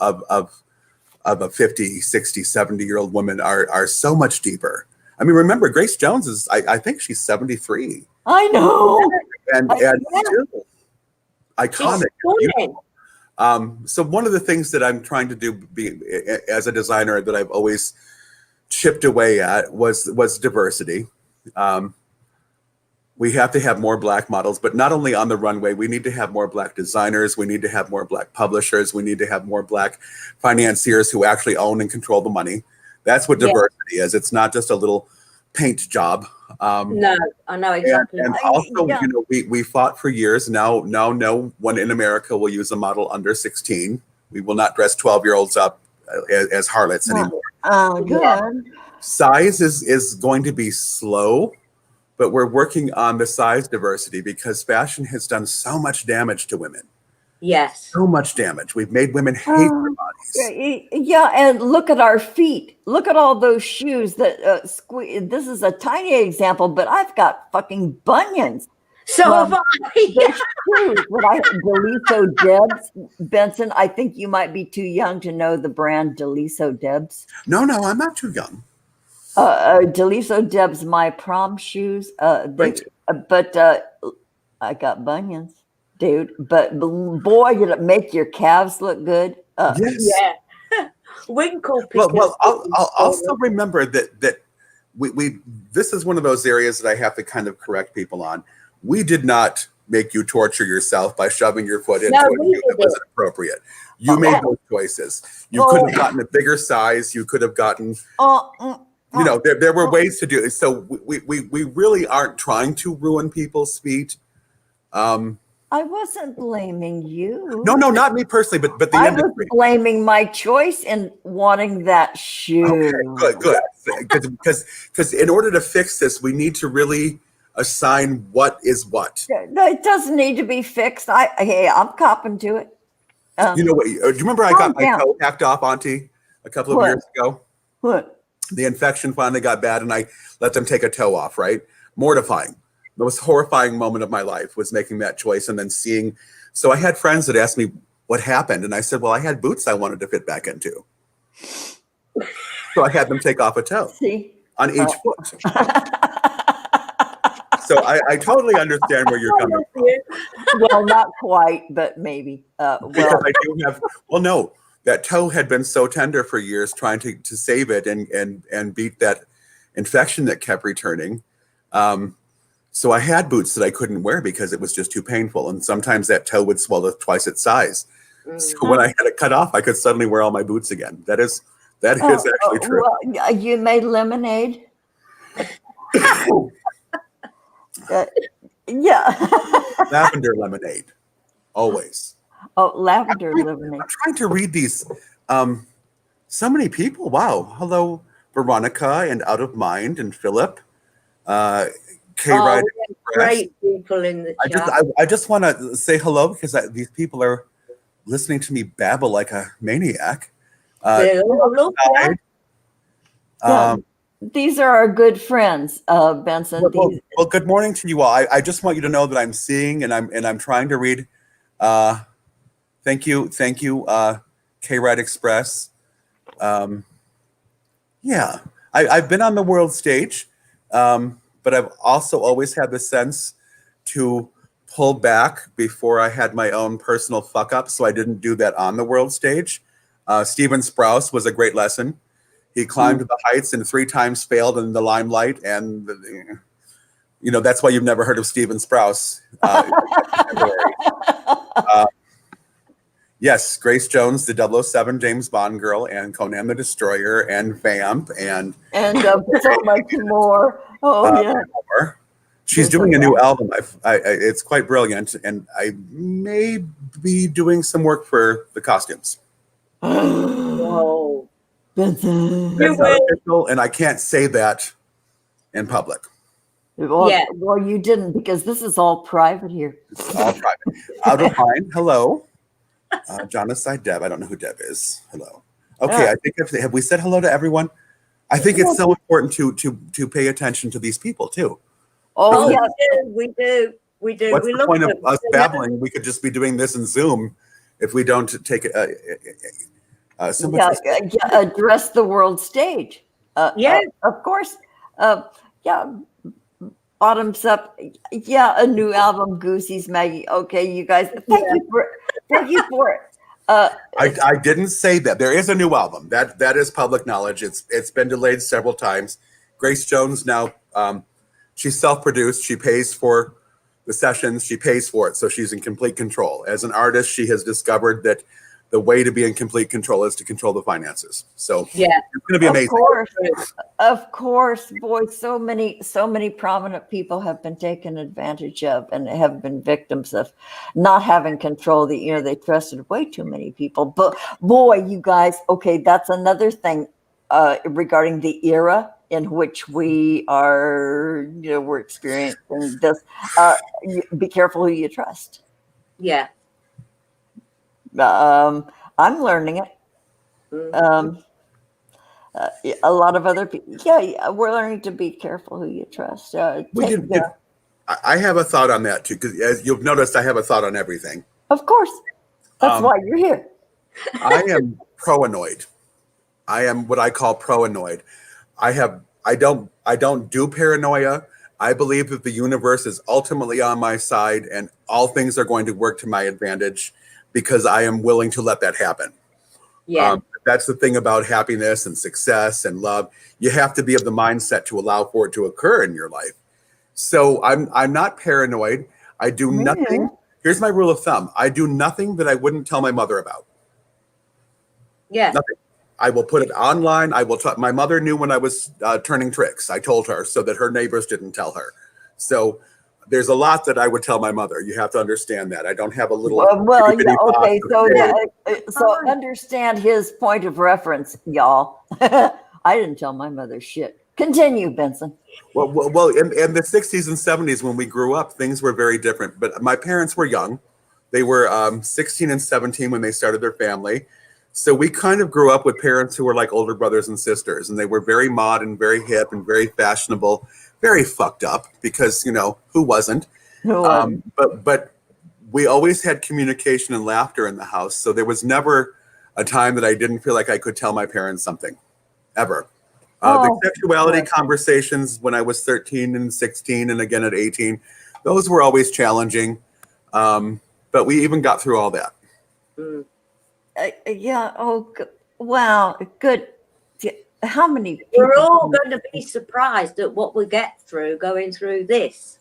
a 50, 60, 70-year-old woman are so much deeper. I mean, remember, Grace Jones is, I think she's 73. I know. And still iconic. So one of the things that I'm trying to do as a designer that I've always chipped away at was diversity. We have to have more Black models, but not only on the runway. We need to have more Black designers. We need to have more Black publishers. We need to have more Black financiers who actually own and control the money. That's what diversity is. It's not just a little paint job. No, I know exactly. And also, we fought for years. Now no one in America will use a model under 16. We will not dress 12-year-olds up as harlots anymore. Oh, good. Size is going to be slow, but we're working on the size diversity because fashion has done so much damage to women. Yes. So much damage. We've made women hate their bodies. Yeah, and look at our feet. Look at all those shoes that squeeze. This is a tiny example, but I've got fucking bunions. So have I. The shoes that I Deliso Debs, Benson. I think you might be too young to know the brand Deliso Debs. No, I'm not too young. Deliso Debs, my prom shoes. Right. But I got bunions, dude. But boy, did it make your calves look good. Yes. Yeah. Winkle pickers. Well, I'll also remember that we this is one of those areas that I have to kind of correct people on. We did not make you torture yourself by shoving your foot into a shoe that wasn't appropriate. You made those choices. You could have gotten a bigger size. You could have gotten, you know, there were ways to do it. So we really aren't trying to ruin people's feet. I wasn't blaming you. No, not me personally, but the I industry. was blaming my choice in wanting that shoe. Okay, good. Because in order to fix this, we need to really assign what is what. No, it doesn't need to be fixed. Hey, I'm copping to it. You know what? Do you remember I got my toe hacked off, Auntie, a couple of years ago? What? The infection finally got bad, and I let them take a toe off. Right? Mortifying. The most horrifying moment of my life was making that choice and then seeing. So I had friends that asked me what happened, and I said, "Well, I had boots I wanted to fit back into." So I had them take off a toe on each foot. So I totally understand where you're coming from. Well, not quite, but maybe. Because I do have. Well, no, that toe had been so tender for years, trying to save it and beat that infection that kept returning. So I had boots that I couldn't wear because it was just too painful, and sometimes that toe would swell to twice its size. So when I had it cut off, I could suddenly wear all my boots again. That is actually true. Well, you made lemonade. Yeah. Lavender lemonade, always. Oh, lavender lemonade. I'm trying to read these. So many people. Wow. Hello, Veronica and Out of Mind and Philip. K-Ride great people in the chat. I just want to say hello because these people are listening to me babble like a maniac. These are our good friends, Benson. Well, good morning to you all. I just want you to know that I'm seeing and I'm trying to read. Thank you, K-Ride Express. Yeah, I've been on the world stage. But I've also always had the sense to pull back before I had my own personal fuck up. So I didn't do that on the world stage. Stephen Sprouse was a great lesson. He climbed the heights and 3 times failed in the limelight. And, you know, that's why you've never heard of Stephen Sprouse. Yes, Grace Jones, the 007 James Bond girl, and Conan the Destroyer, and Vamp, and so much more. Oh yeah. More. She's doing a new album. It's quite brilliant, and I may be doing some work for the costumes. Whoa. That's not official, and I can't say that in public. Well, you didn't because this is all private here. It's all private. Out of Mind. Hello. Genocide Deb. I don't know who Deb is. Hello. Okay, I think have we said hello to everyone? I think it's so important to pay attention to these people too. Oh yeah, we do. What's the point of us babbling? We could just be doing this in Zoom if we don't take it. Address the world stage. Of course. Bottoms up. Yeah, a new album, Goosey's Maggie. Okay, you guys. Thank you for it. I didn't say that. There is a new album. That is public knowledge. It's been delayed several times. Grace Jones now, she's self-produced. She pays for the sessions. She pays for it. So she's in complete control. As an artist, she has discovered that the way to be in complete control is to control the finances. So it's going to be amazing. Of course, boy, so many prominent people have been taken advantage of and have been victims of not having control. They trusted way too many people. But boy, you guys, okay, that's another thing. regarding the era in which we are, we're experiencing this. Be careful who you trust. Yeah. I'm learning it. A lot of other people, yeah, we're learning to be careful who you trust. I have a thought on that too, because as you've noticed, I have a thought on everything. Of course, that's why you're here. I am pro-annoyed. I am what I call pro-annoyed. I don't do paranoia. I believe that the universe is ultimately on my side and all things are going to work to my advantage because I am willing to let that happen. Yeah. That's the thing about happiness and success and love. You have to be of the mindset to allow for it to occur in your life. So I'm not paranoid. I do nothing. Here's my rule of thumb. I do nothing that I wouldn't tell my mother about. Yeah. Nothing. I will put it online. I will my mother knew when I was turning tricks. I told her so that her neighbors didn't tell her. So there's a lot that I would tell my mother. You have to understand that. I don't have a little. Okay. So understand his point of reference, y'all. I didn't tell my mother shit. Continue, Benson. Well, in the 60s and 70s, when we grew up, things were very different. But my parents were young. They were 16 and 17 when they started their family. So we kind of grew up with parents who were like older brothers and sisters. And they were very modern, very hip, and very fashionable, very fucked up because, who wasn't? But we always had communication and laughter in the house. So there was never a time that I didn't feel like I could tell my parents something, ever. The sexuality conversations when I was 13 and 16 and again at 18, those were always challenging. But we even got through all that. Yeah. Oh, wow. Good. How many people? We're all going to be surprised at what we get through going through this.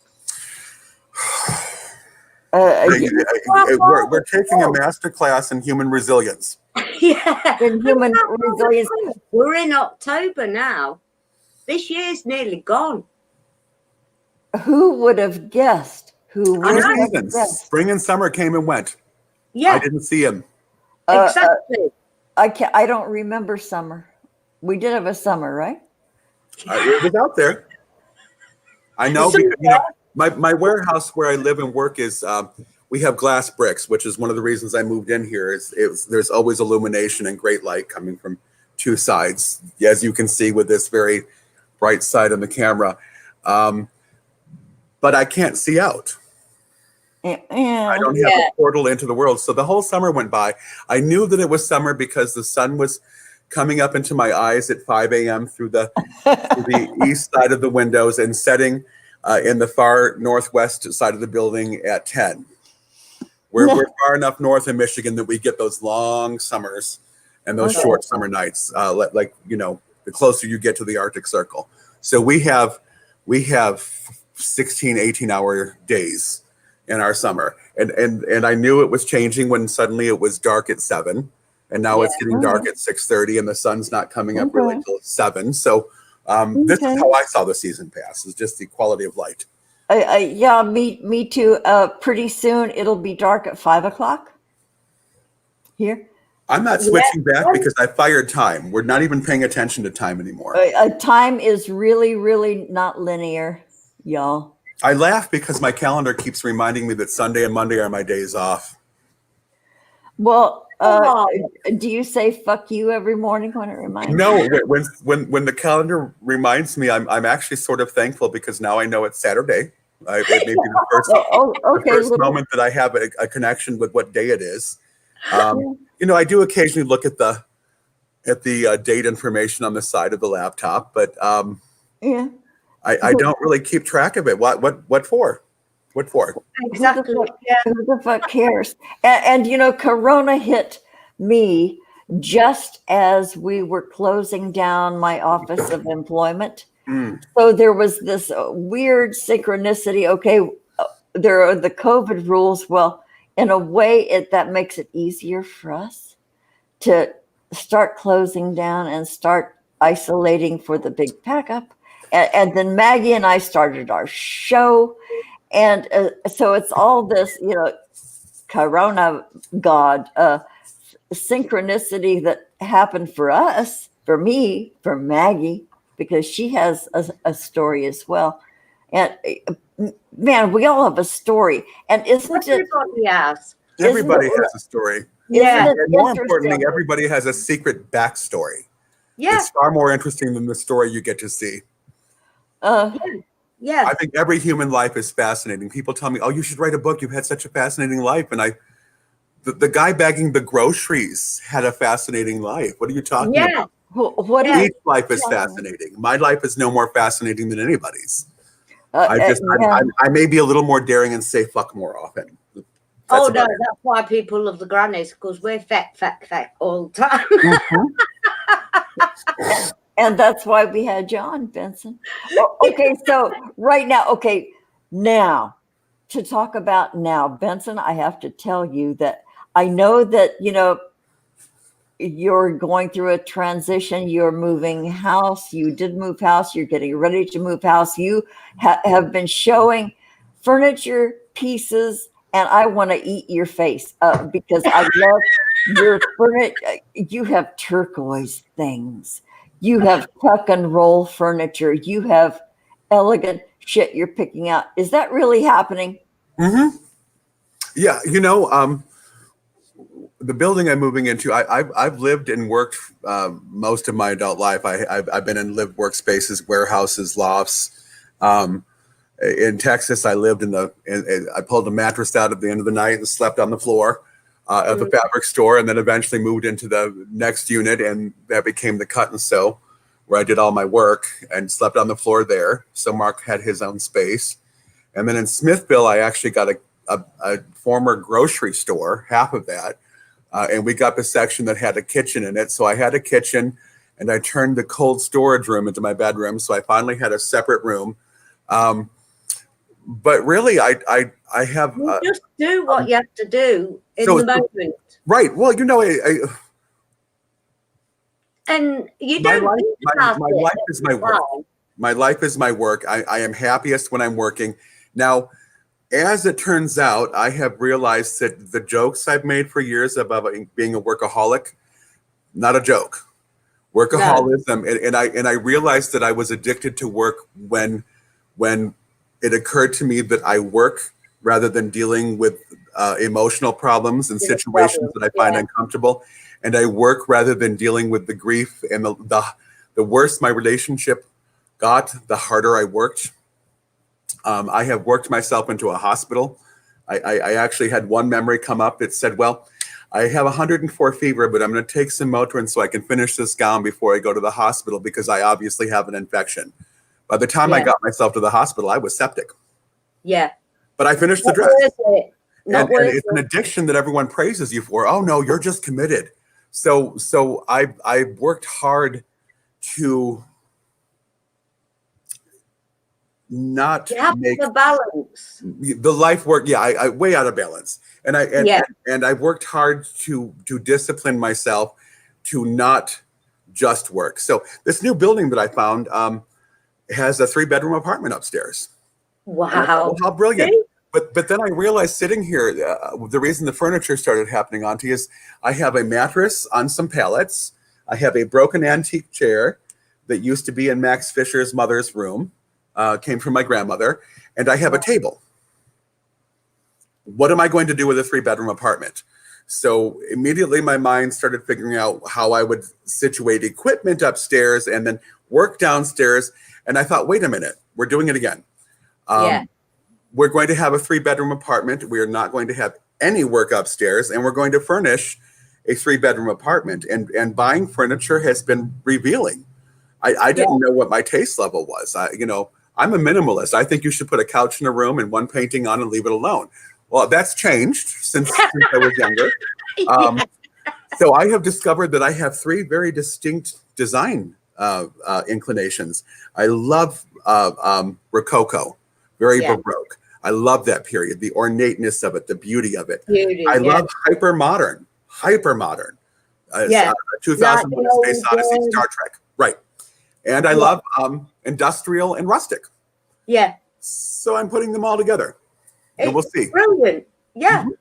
We're taking a master class in human resilience. Yeah. In human resilience. We're in October now. This year's nearly gone. Who would have guessed? Who would have guessed? Spring and summer came and went. Yeah. I didn't see him. Exactly. I don't remember summer. We did have a summer, right? It was out there. I know because my warehouse where I live and work is we have glass bricks, which is one of the reasons I moved in here. There's always illumination and great light coming from two sides, as you can see with this very bright side on the camera. But I can't see out. I don't have a portal into the world. So the whole summer went by. I knew that it was summer because the sun was coming up into my eyes at 5 a.m. through the east side of the windows and setting in the far northwest side of the building at 10. We're far enough north in Michigan that we get those long summers and those short summer nights, the closer you get to the Arctic Circle. So we have 16, 18-hour days in our summer. And I knew it was changing when suddenly it was dark at 7. And now it's getting dark at 6:30 and the sun's not coming up really until 7. So this is how I saw the season pass, is just the quality of light. Me too. Pretty soon it'll be dark at 5 o'clock here. I'm not switching back because I fired time. We're not even paying attention to time anymore. Time is really, really not linear, y'all. I laugh because my calendar keeps reminding me that Sunday and Monday are my days off. Well, do you say "fuck you" every morning when it reminds you? No, when the calendar reminds me, I'm actually sort of thankful because now I know it's Saturday. It may be the first moment that I have a connection with what day it is. I do occasionally look at the date information on the side of the laptop, but I don't really keep track of it. What for? What for? Exactly. Who the fuck cares? And Corona hit me just as we were closing down my office of employment. So there was this weird synchronicity. Okay, there are the COVID rules. Well, in a way, that makes it easier for us to start closing down and start isolating for the big pack up. And then Maggie and I started our show. And so it's all this, Corona God synchronicity that happened for us for me, for Maggie, because she has a story as well. And man, we all have a story. And isn't it? Everybody has. Everybody has a story. Yeah. Isn't it And more interesting? importantly, everybody has a secret backstory. Yeah. It's far more interesting than the story you get to see. Yeah. I think every human life is fascinating. People tell me, "Oh, you should write a book. You've had such a fascinating life." And the guy bagging the groceries had a fascinating life. What are you talking about? What Yeah. is Each life is fascinating. My life is no more fascinating than anybody's. yeah. I may be a little more daring and say fuck more often. Oh no, that's why people love the Grannies, because we're feck all the time. And that's why we had John, Benson. Okay, so right now, now to talk about now, Benson, I have to tell you that I know that, you're going through a transition. You're moving house. You did move house. You're getting ready to move house. You have been showing furniture pieces, and I want to eat your face because I love your furniture. You have turquoise things. You have tuck and roll furniture. You have elegant shit you're picking out. Is that really happening? Mm-hmm. Yeah, the building I'm moving into, I've lived and worked most of my adult life. I've been in lived workspaces, warehouses, lofts. In Texas, I lived I pulled a mattress out at the end of the night and slept on the floor of the fabric store, and then eventually moved into the next unit, and that became the cut and sew, where I did all my work and slept on the floor there. So Mark had his own space. And then in Smithville, I actually got a former grocery store, half of that. And we got the section that had a kitchen in it. So I had a kitchen, and I turned the cold storage room into my bedroom. So I finally had a separate room. But really, I have... You just do what you have to do in the moment. Right. Well, and you my don't life, my life is my work. My life is my work. I am happiest when I'm working. Now, as it turns out, I have realized that the jokes I've made for years about being a workaholic, not a joke. Workaholism, and I realized that I was addicted to work when it occurred to me that I work rather than dealing with emotional problems and situations that I find uncomfortable, and I work rather than dealing with the grief. And the worse my relationship got, the harder I worked. I have worked myself into a hospital. I actually had one memory come up that said, well, I have 104 fever, but I'm going to take some Motrin so I can finish this gown before I go to the hospital because I obviously have an infection. By the time I got myself to the hospital, I was septic. Yeah. But I finished the dress. And it's an addiction that everyone praises you for. Oh, no, you're just committed. So I worked hard to not make the balance. The life work. Yeah, I way out of balance. And I worked hard to discipline myself to not just work. So this new building that I found has a 3-bedroom apartment upstairs. Wow. How brilliant. See? But then I realized sitting here, the reason the furniture started happening onto is I have a mattress on some pallets. I have a broken antique chair that used to be in Max Fisher's mother's room, came from my grandmother, and I have a table. What am I going to do with a 3-bedroom apartment? So immediately my mind started figuring out how I would situate equipment upstairs and then work downstairs. And I thought, wait a minute, we're doing it again. We're going to have a 3-bedroom apartment. We are not going to have any work upstairs, and we're going to furnish a 3-bedroom apartment. And buying furniture has been revealing. I didn't know what my taste level was. I'm a minimalist. I think you should put a couch in a room and one painting on and leave it alone. Well, that's changed since I was younger. So I have discovered that I have 3 very distinct design inclinations. I love Rococo, very Baroque. I love that period, the ornateness of it, the beauty of it. I love hyper modern. 2001: A Space Odyssey, Star Trek, right? And I love industrial and rustic. Yeah. So I'm putting them all together. And we'll see. Brilliant. Yeah. Mm-hmm.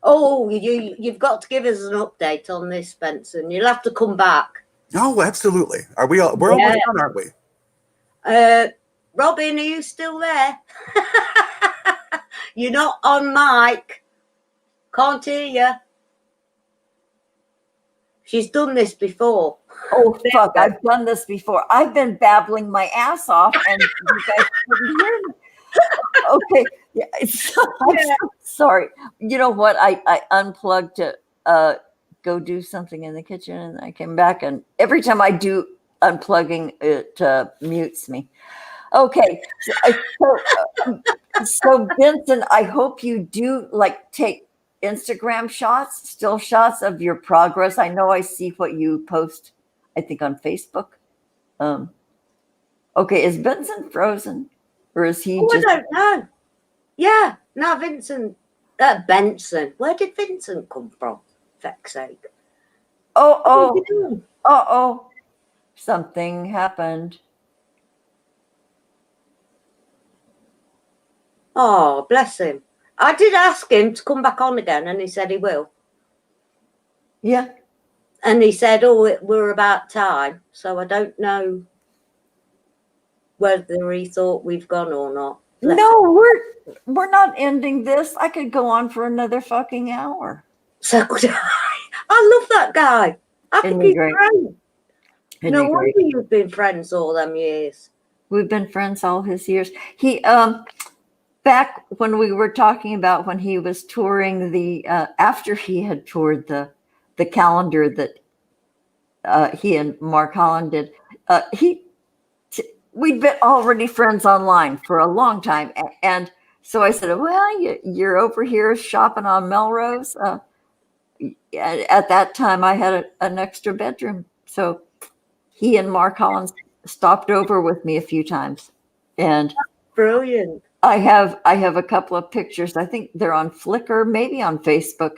Oh, you've got to give us an update on this, Benson. You'll have to come back. Oh, absolutely. Are we all, we're almost done, aren't we? Robin, are you still there? You're not on mic. Can't hear you. She's done this before. Oh, fuck. I've done this before. I've been babbling my ass off and you guys couldn't hear me. Okay. Yeah, I'm so sorry. You know what? I unplugged to go do something in the kitchen and I came back, and every time I do unplugging, it mutes me. Okay. So Benson, I hope you do like take Instagram shots, still shots of your progress. I know I see what you post, I think on Facebook. Okay, is Benson frozen? Or is he just... I don't know. Yeah, no, Benson. Where did Vincent come from? Feck's sake. Oh. Something happened. Oh, bless him. I did ask him to come back on again, and he said he will. Yeah. And he said, we're about time. So I don't know whether he thought we've gone or not. No, we're not ending this. I could go on for another fucking hour. So could I. I love that guy. I think he's great. No wonder you've been friends all them years. We've been friends all his years. He back when we were talking about when he was touring the after he had toured the calendar that he and Mark Holland did, we'd been already friends online for a long time, and so I said, well, you're over here shopping on Melrose. At that time I had an extra bedroom, so he and Mark Holland stopped over with me a few times, and brilliant. I have a couple of pictures. I think they're on Flickr, maybe on Facebook,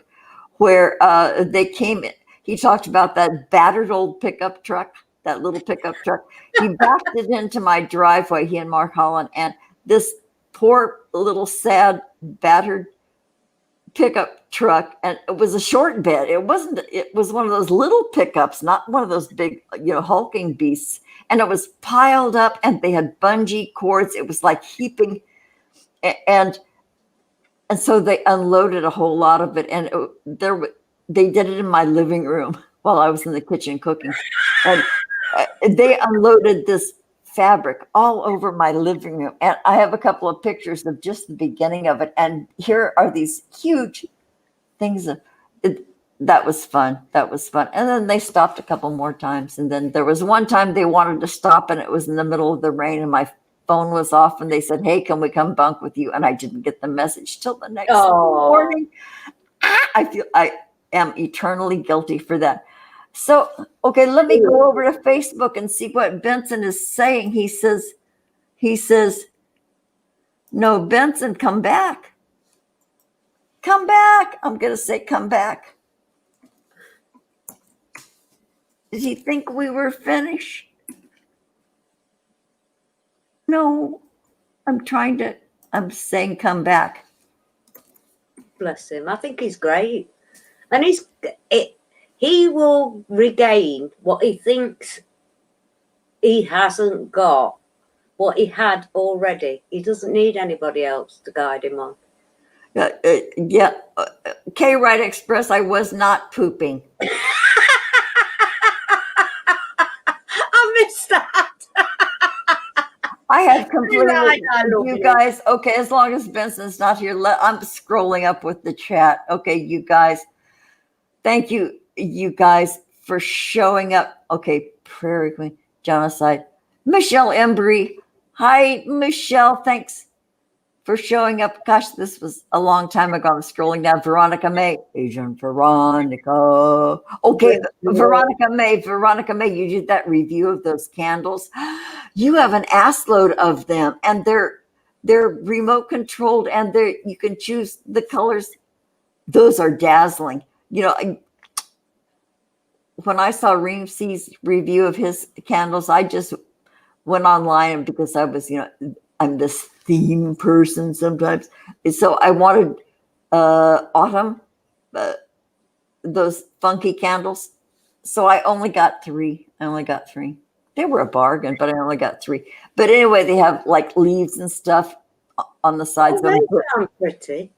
where they came in. He talked about that battered old pickup truck, that little pickup truck. He backed it into my driveway, he and Mark Holland, and this poor little sad battered pickup truck, and it was a short bed. It was one of those little pickups, not one of those big, hulking beasts. And it was piled up, and they had bungee cords. It was like heaping, and so they unloaded a whole lot of it, and they did it in my living room while I was in the kitchen cooking, and they unloaded this fabric all over my living room. And I have a couple of pictures of just the beginning of it, and here are these huge things. That was fun. And then they stopped a couple more times, and then there was one time they wanted to stop, and it was in the middle of the rain, and my phone was off, and they said, hey, can we come bunk with you? And I didn't get the message till the next morning. I feel I am eternally guilty for that. So, okay, let me go over to Facebook and see what Benson is saying. He says, no, Benson, come back. Come back. I'm going to say come back. Did he think we were finished? No, I'm saying come back. Bless him. I think he's great. And he will regain what he thinks he hasn't got, what he had already. He doesn't need anybody else to guide him on. K-Ride Express, I was not pooping. I missed that. I have completely, you guys, okay, as long as Benson's not here, I'm scrolling up with the chat. Okay, you guys, thank you, you guys, for showing up. Okay, Prairie Queen, Genocide. Michelle Embry. Hi, Michelle, thanks for showing up. Gosh, this was a long time ago. I'm scrolling down. Veronica May. Asian Veronica. Okay, Veronica May, you did that review of those candles. You have an ass load of them, and they're remote controlled, and you can choose the colors. Those are dazzling. When I saw Reemsey's review of his candles, I just went online because I was, I'm this theme person sometimes. So I wanted autumn, those funky candles. so I only got 3. They were a bargain, but I only got 3. But anyway, they have like leaves and stuff on the sides. Oh, they sound pretty.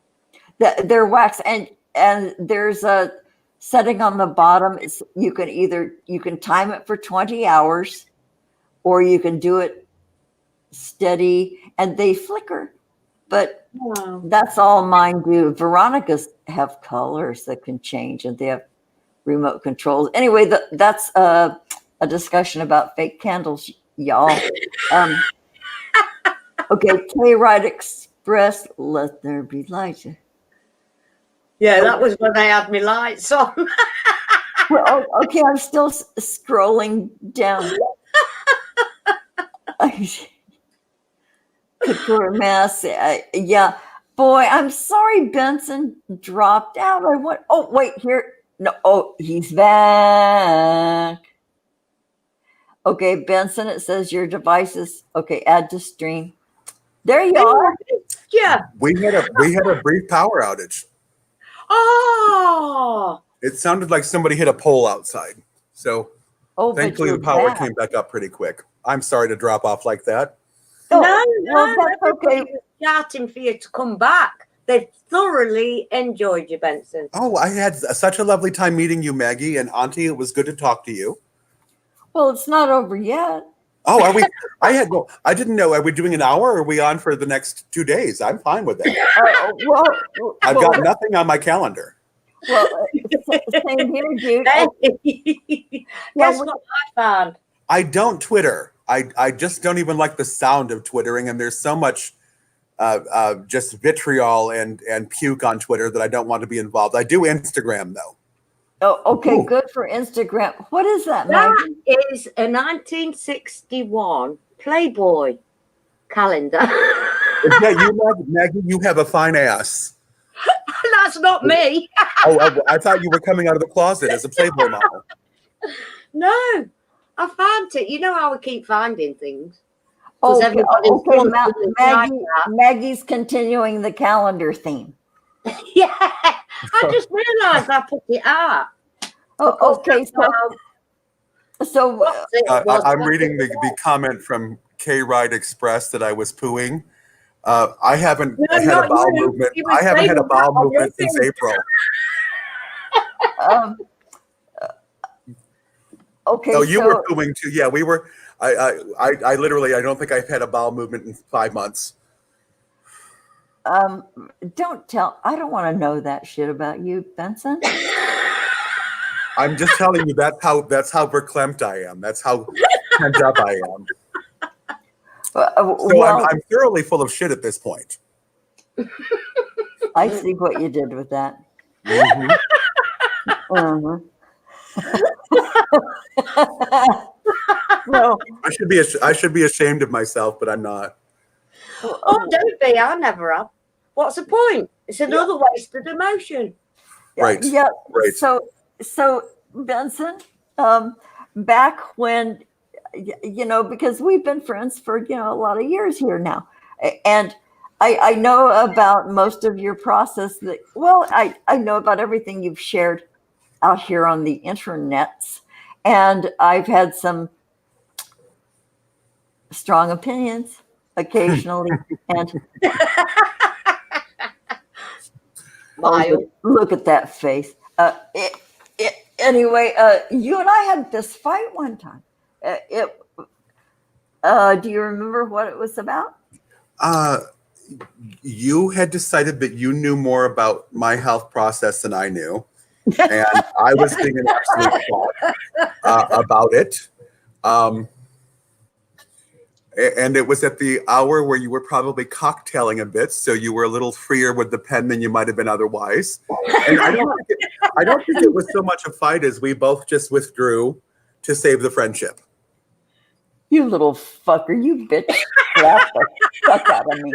They're wax, and there's a setting on the bottom. You can time it for 20 hours, or you can do it steady, and they flicker. But Wow. that's all mine do. Veronica's have colors that can change, and they have remote controls. Anyway, that's a discussion about fake candles, y'all. Okay, K-Ride Express, let there be light. Yeah, that was when I had my lights on. Well, okay, I'm still scrolling down. Couture Mass, yeah. Boy, I'm sorry Benson dropped out. Oh, wait, here. No, oh, he's back. Okay, Benson, it says your devices. Okay, add to stream. There you are. Yeah. We had a brief power outage. Oh. It sounded like somebody hit a pole outside. So thankfully the power came back up pretty quick. I'm sorry to drop off like that. No, that's okay. Shouting for you to come back. They've thoroughly enjoyed you, Benson. Oh, I had such a lovely time meeting you, Maggie and Auntie. It was good to talk to you. Well, it's not over yet. Oh, are we? I didn't know. Are we doing an hour? Or are we on for the next 2 days? I'm fine with that. I've got nothing on my calendar. Well, same here, dude. Guess what I found? I don't Twitter. I just don't even like the sound of Twittering, and there's so much just vitriol and puke on Twitter that I don't want to be involved. I do Instagram though. Oh, okay, Ooh. Good for Instagram. What is that, That Maggie? is a 1961 Playboy calendar. Yeah, Maggie, you have a fine ass. That's not me. I thought you were coming out of the closet as a Playboy model. No, I found it. You know how we keep finding things. Okay, Maggie's continuing the calendar theme. Yeah, I just realised I put it out. Oh, okay, so I'm reading the comment from K-Ride Express that I was pooing. I haven't had a bowel movement. I haven't had a bowel movement since April. Okay. Oh, you were pooing too. Yeah, we were. I literally, I don't think I've had a bowel movement in 5 months. Don't tell. I don't want to know that shit about you, Benson. I'm just telling you that's how verklempt I am. That's how pent up I am. I'm thoroughly full of shit at this point. I see what you did with that. Mm-hmm. No, I should be ashamed of myself, but I'm not. Oh, don't be. I never have. What's the point? It's another wasted emotion. Right. Yeah. Right. So Benson, back when, because we've been friends for, a lot of years here now. And I know about most of your process I know about everything you've shared out here on the internets. And I've had some strong opinions occasionally. And look at that face. Anyway, you and I had this fight one time. Do you remember what it was about? You had decided that you knew more about my health process than I knew. And I was being an absolute fuck about it. And it was at the hour where you were probably cocktailing a bit, so you were a little freer with the pen than you might have been otherwise. And I don't think it was so much a fight as we both just withdrew to save the friendship. You little fucker, you bitch. Slap the fuck out of me.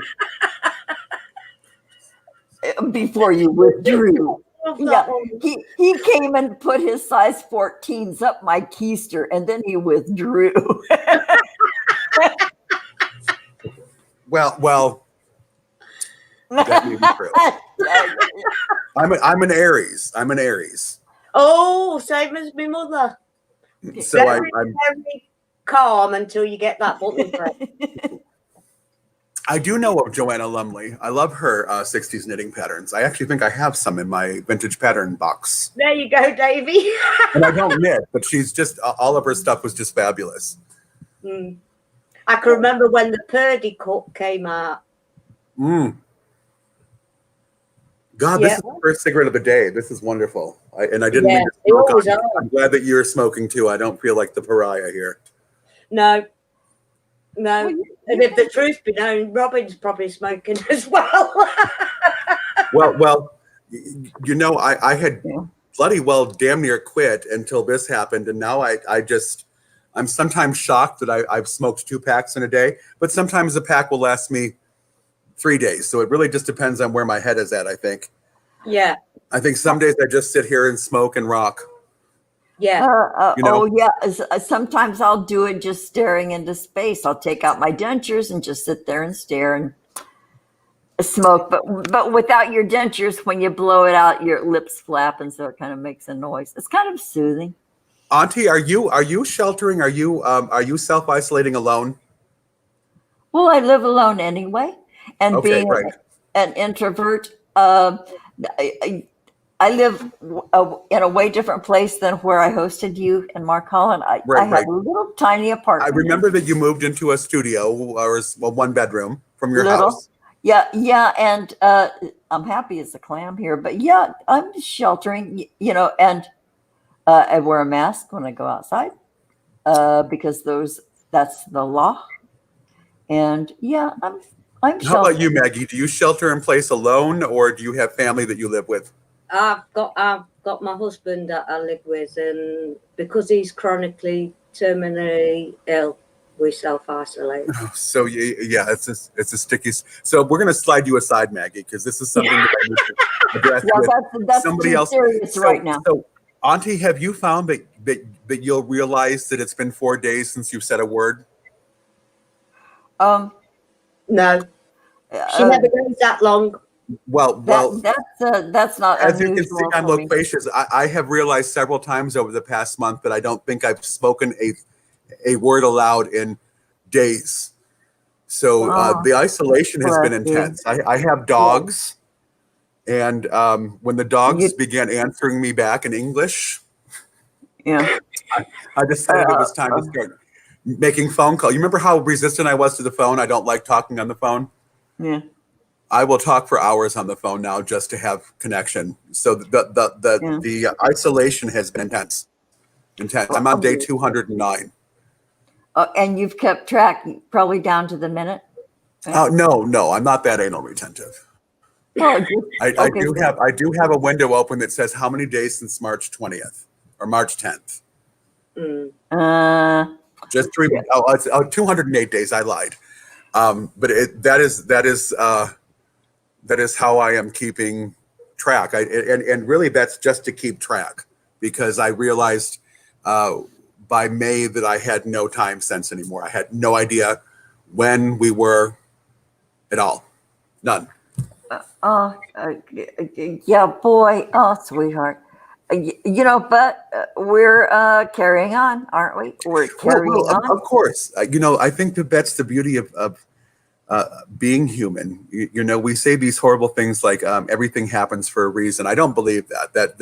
Before you withdrew. Yeah, he came and put his size 14s up my keister, and then he withdrew. Well, that may be true. I'm an Aries. I'm an Aries. Oh, same as my mother. So very, I'm very calm until you get that button press. I do know of Joanna Lumley. I love her 60s knitting patterns. I actually think I have some in my vintage pattern box. There you go, Davy. And I don't knit, but she's just, all of her stuff was just fabulous. Mm. I can remember when the Purdy cut came out. Mm. God, this is the first cigarette of the day. This is wonderful. I didn't mean to smoke on you. I'm glad that you're smoking too. I don't feel like the pariah here. No. And if the truth be known, Robin's probably smoking as well. well, you know, I had bloody well damn near quit until this happened, and now I'm sometimes shocked that I've smoked 2 packs in a day, but sometimes a pack will last me 3 days. So it really just depends on where my head is at, I think. Yeah. I think some days I just sit here and smoke and rock. Yeah. You know? Oh, yeah. Sometimes I'll do it just staring into space. I'll take out my dentures and just sit there and stare and smoke. But without your dentures, when you blow it out, your lips flap, and so it kind of makes a noise. It's kind of soothing. Auntie, are you sheltering? Are you self-isolating alone? Well, I live alone anyway, and Okay, being right. an introvert, I live in a way different place than where I hosted you in Mark Holland. I have a little tiny apartment. I remember that you moved into a studio or a 1-bedroom from your house. Yeah, and I'm happy as a clam here. But yeah, I'm sheltering, and I wear a mask when I go outside because that's the law. And yeah, I'm sheltering. How about you, Maggie? Do you shelter in place alone, or do you have family that you live with? I've got my husband that I live with, and because he's chronically terminally ill, we self-isolate. So yeah, it's a sticky. So we're going to slide you aside, Maggie, because this is something that I need to address with that's somebody else. Serious right now. So, Auntie, have you found that you'll realize that it's been 4 days since you've said a word? No, she never goes that long. Well, that's not as you can see, unusual I'm for me. loquacious. I have realized several times over the past month that I don't think I've spoken a word aloud in days. So the isolation has been intense. I have dogs, and when the dogs began answering me back in English, I decided it was time to start making phone calls. You remember how resistant I was to the phone? I don't like talking on the phone. Yeah. I will talk for hours on the phone now just to have connection. So the isolation has been intense. I'm on day 209. And you've kept track, probably down to the minute. Oh no, I'm not that anal retentive. Well, I do have a window open that says how many days since March 20th or March 10th. Just 3. It's 208 days. I lied. But that is how I am keeping track. And really that's just to keep track, because I realized by May that I had no time sense anymore. I had no idea when we were at all. None. Yeah, boy. Oh, sweetheart. But we're carrying on, aren't we? We're carrying on. Of course. I think that's the beauty of being human. We say these horrible things like everything happens for a reason. I don't believe that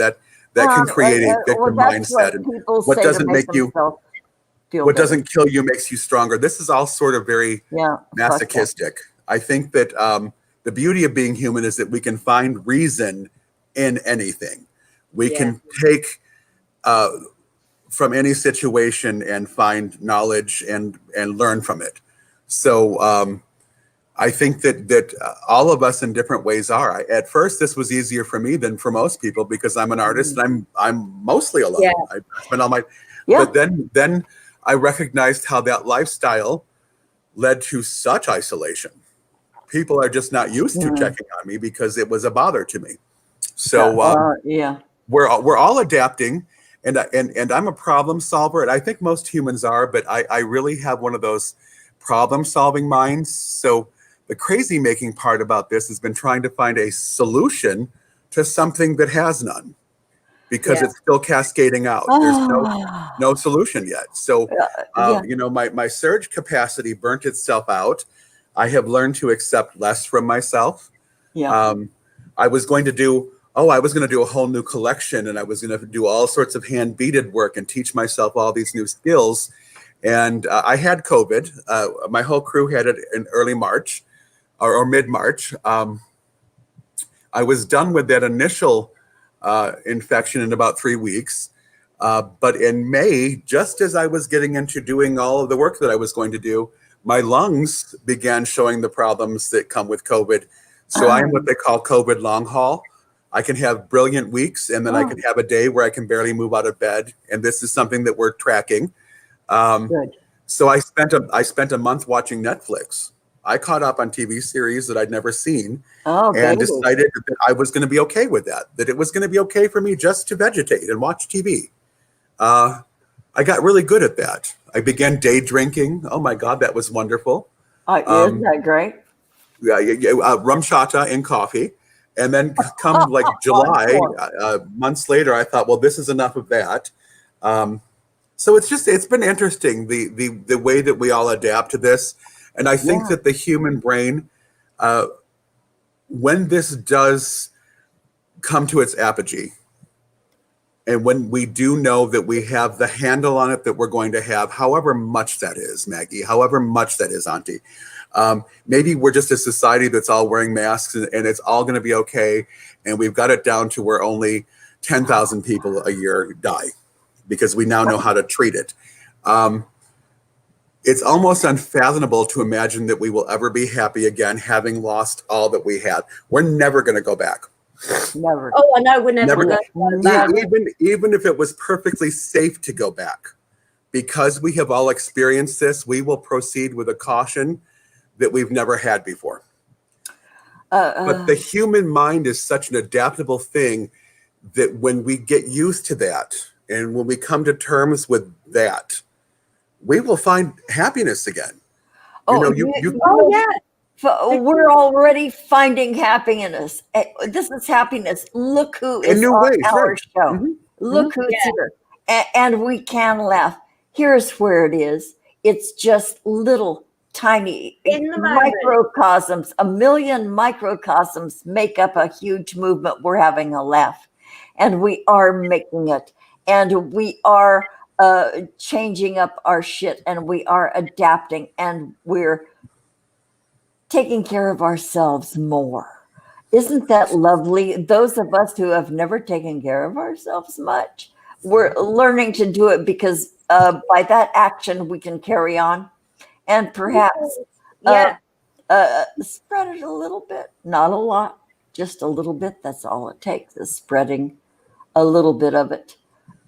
can create a victim mindset. And what doesn't make you, what doesn't kill you makes you stronger. This is all sort of very masochistic. I think that the beauty of being human is that we can find reason in anything. We can take from any situation and find knowledge and learn from it. So I think that all of us in different ways are. At first, this was easier for me than for most people because I'm an artist and I'm mostly alone. I spend all my, but then I recognized how that lifestyle led to such isolation. People are just not used to checking on me because it was a bother to me. So we're all adapting, and I'm a problem solver, and I think most humans are, but I really have one of those problem solving minds. So the crazy making part about this has been trying to find a solution to something that has none, because it's still cascading out. There's no solution yet. So, you know, my surge capacity burnt itself out. I have learned to accept less from myself. I was going to do a whole new collection, and I was going to do all sorts of hand beaded work and teach myself all these new skills. And I had COVID. My whole crew had it in early March or mid-March. I was done with that initial infection in about 3 weeks. But in May, just as I was getting into doing all of the work that I was going to do, my lungs began showing the problems that come with COVID. So I am what they call COVID long haul. I can have brilliant weeks, and then I can have a day where I can barely move out of bed. And this is something that we're tracking. So I spent a month watching Netflix. I caught up on TV series that I'd never seen, and decided that I was going to be okay with that it was going to be okay for me just to vegetate and watch TV. I got really good at that. I began day drinking. Oh my God, that was wonderful. Isn't that great? Rum shata in coffee. And then come like July, months later, I thought, well, this is enough of that. So it's been interesting, the way that we all adapt to this. And I think that the human brain, when this does come to its apogee, and when we do know that we have the handle on it that we're going to have, however much that is, Maggie, however much that is, Auntie, maybe we're just a society that's all wearing masks and it's all going to be okay. And we've got it down to where only 10,000 people a year die because we now know how to treat it. It's almost unfathomable to imagine that we will ever be happy again, having lost all that we had. We're never going to go back. Never. Oh, I know we're never going to go back. Even if it was perfectly safe to go back, because we have all experienced this, we will proceed with a caution that we've never had before. But the human mind is such an adaptable thing that when we get used to that and when we come to terms with that, we will find happiness again. We're already finding happiness. This is happiness. Look who is on our show. Mm-hmm. Look who's here. And we can laugh. Here's where it is. It's just little tiny microcosms. A million microcosms make up a huge movement. We're having a laugh. And we are making it. And we are changing up our shit. And we are adapting. And we're taking care of ourselves more. Isn't that lovely? Those of us who have never taken care of ourselves much, we're learning to do it because by that action we can carry on and perhaps spread it a little bit, not a lot, just a little bit. That's all it takes is spreading a little bit of it.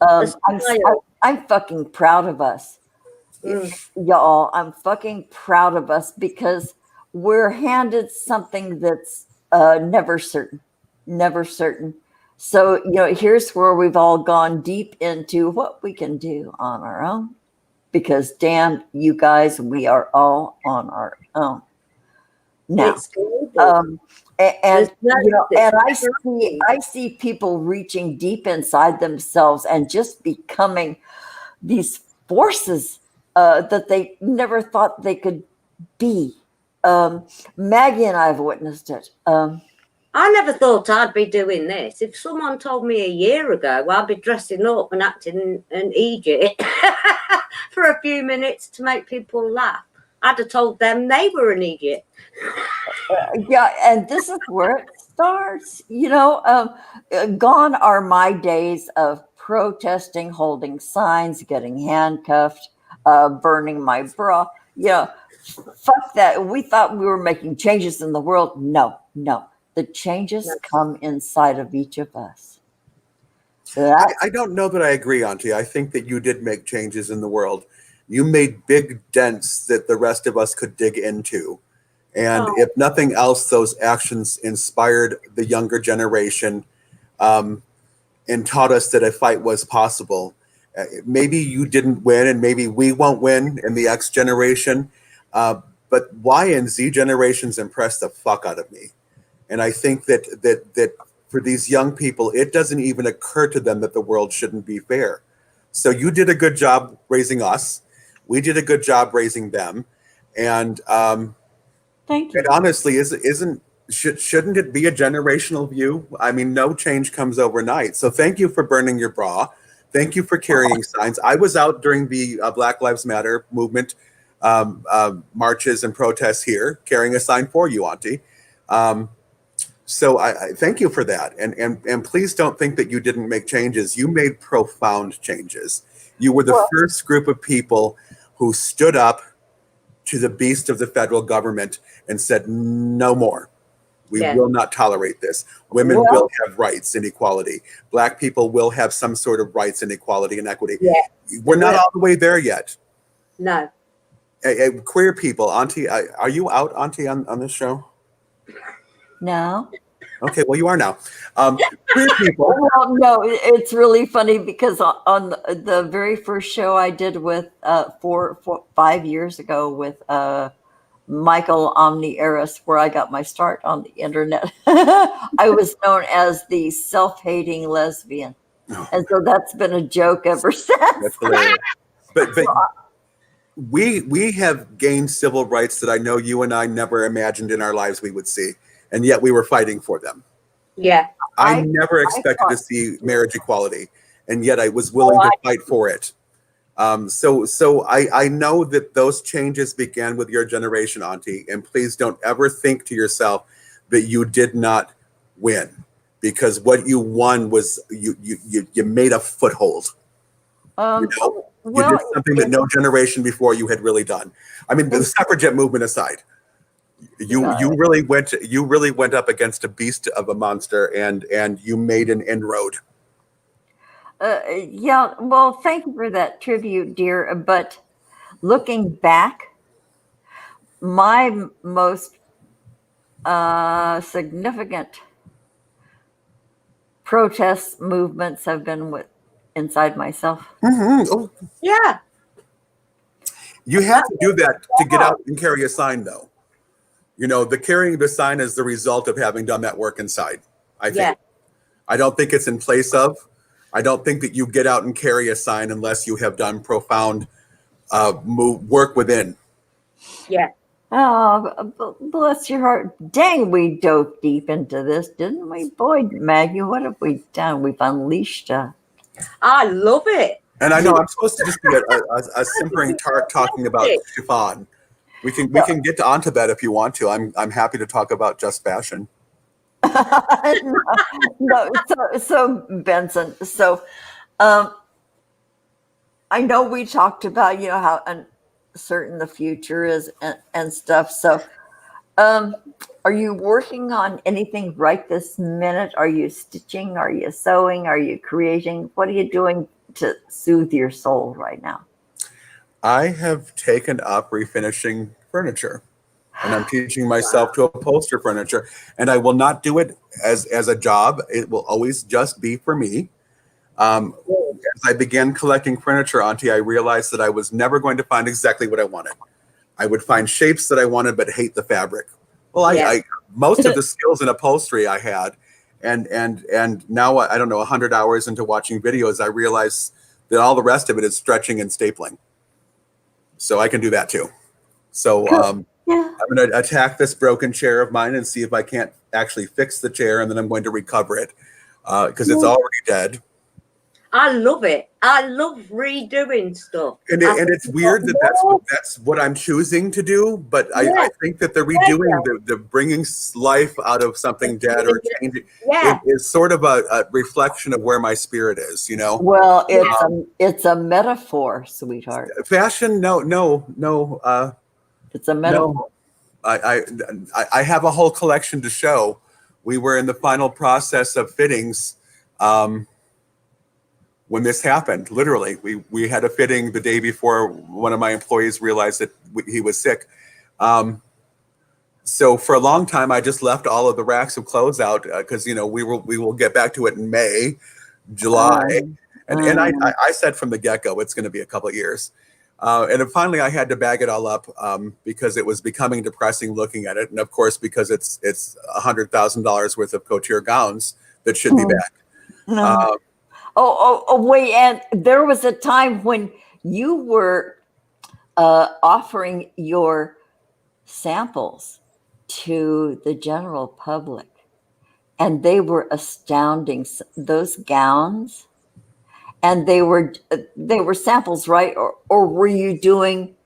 I'm fucking proud of us. Y'all, I'm fucking proud of us because we're handed something that's never certain. So, here's where we've all gone deep into what we can do on our own. Because damn, you guys, we are all on our own. Now, and I see people reaching deep inside themselves and just becoming these forces that they never thought they could be. Maggie and I have witnessed it. I never thought I'd be doing this. If someone told me a year ago, I'd be dressing up and acting an idiot for a few minutes to make people laugh, I'd have told them they were an idiot. And this is where it starts. Gone are my days of protesting, holding signs, getting handcuffed, burning my bra. Fuck that. We thought we were making changes in the world. No. The changes come inside of each of us. I don't know that I agree, Auntie. I think that you did make changes in the world. You made big dents that the rest of us could dig into. And if nothing else, those actions inspired the younger generation and taught us that a fight was possible. Maybe you didn't win and maybe we won't win in the X generation. But Y and Z generations impressed the fuck out of me. And I think that for these young people, it doesn't even occur to them that the world shouldn't be fair. So you did a good job raising us. We did a good job raising them. And Thank you. and honestly, shouldn't it be a generational view? I mean, no change comes overnight. So thank you for burning your bra. Thank you for carrying signs. I was out during the Black Lives Matter movement marches and protests here, carrying a sign for you, Auntie. So I thank you for that. And please don't think that you didn't make changes. You made profound changes. You were the first group of people who stood up to the beast of the federal government and said, no more. We will not tolerate this. Women will have rights and equality. Black people will have some sort of rights and equality and equity. We're not all the way there yet. No. Queer people, Auntie, are you out, Auntie, on this show? No. Okay, well, you are now. Queer people. Well, no, it's really funny because on the very first show I did with 5 years ago with Michael Omni Eris, where I got my start on the internet, I was known as the self-hating lesbian. And so that's been a joke ever since. That's hilarious. But we have gained civil rights that I know you and I never imagined in our lives we would see. And yet we were fighting for them. Yeah. I never expected to see marriage equality. And yet I was willing to fight for it. So I know that those changes began with your generation, Auntie. And please don't ever think to yourself that you did not win. Because what you won was you made a foothold. You did something that no generation before you had really done. I mean, the suffragette movement aside, you really went up against a beast of a monster, and you made an inroad. Yeah, well, thank you for that tribute, dear. But looking back, my most significant protest movements have been inside myself. Mm-hmm. Oh. Yeah. You have to do that to get out and carry a sign, though. You know, the carrying the sign is the result of having done that work inside, I think. Yeah. I don't think it's in place of. I don't think that you get out and carry a sign unless you have done profound work within. Yeah. Oh, bless your heart. Dang, we dove deep into this, didn't we? Boy, Maggie, what have we done? We've unleashed I love it. And I know I'm supposed to just be a simpering tart talking about chiffon. We can get onto that if you want to. I'm happy to talk about just fashion. So Benson, I know we talked about how uncertain the future is and stuff. So, are you working on anything right this minute? Are you stitching? Are you sewing? Are you creating? What are you doing to soothe your soul right now? I have taken up refinishing furniture, and I'm teaching myself to upholster furniture, and I will not do it as a job. It will always just be for me. As I began collecting furniture, Auntie, I realized that I was never going to find exactly what I wanted. I would find shapes that I wanted, but hate the fabric. Well, I most of the skills in upholstery I had, and now I don't know 100 hours into watching videos, I realize that all the rest of it is stretching and stapling. So I can do that too. So I'm going to attack this broken chair of mine and see if I can't actually fix the chair, and then I'm going to recover it because it's already dead. I love it. I love redoing stuff. And it's weird that's what I'm choosing to do, but I think that the redoing, the bringing life out of something dead or changing, it is sort of a reflection of where my spirit is, Well, it's a metaphor, sweetheart. Fashion, no. It's a metaphor. No. I have a whole collection to show. We were in the final process of fittings when this happened. Literally, we had a fitting the day before one of my employees realized that he was sick. So for a long time, I just left all of the racks of clothes out because we will get back to it in May, July, and I said from the get-go it's going to be a couple of years. And then finally, I had to bag it all up because it was becoming depressing looking at it, and of course, because it's $100,000 worth of couture gowns that should be back. No. Wait, and there was a time when you were offering your samples to the general public, and they were astounding. Those gowns, and they were samples, right? Or were you doing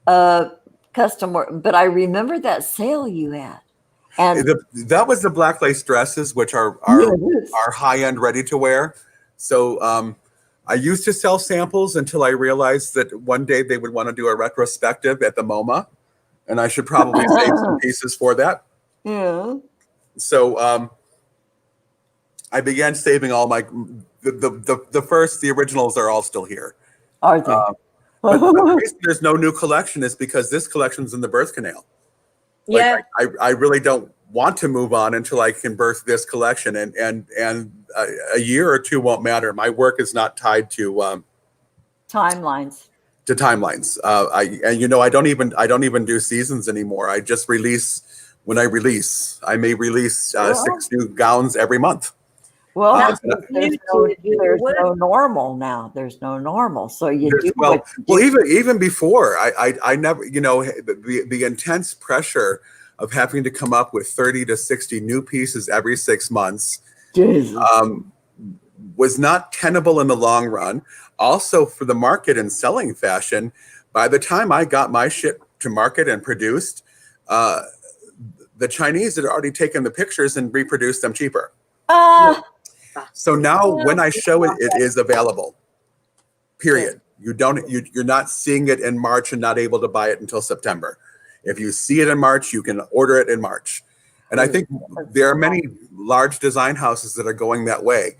custom work? But I remember that sale you had, and That was the black lace dresses, which are high end, ready to wear. So I used to sell samples until I realized that one day they would want to do a retrospective at the MoMA, and I should probably save some pieces for that. Yeah. So I began saving all my the originals are all still here. Are they? But the reason there's no new collection is because this collection's in the birth canal. Like, Yeah. I really don't want to move on until I can birth this collection, and a year or two won't matter. My work is not tied to Timelines. I don't even do seasons anymore. I just release when I release. I may release 6 new gowns every month. Well, That's there's no normal now. There's no normal. So you do well even before I never, the intense pressure of having to come up with 30 to 60 new pieces every 6 months was not tenable in the long run. Also, for the market and selling fashion, by the time I got my shit to market and produced, the Chinese had already taken the pictures and reproduced them cheaper. So now when I show it, it is available. Period. You're not seeing it in March and not able to buy it until September. If you see it in March, you can order it in March. And I think there are many large design houses that are going that way.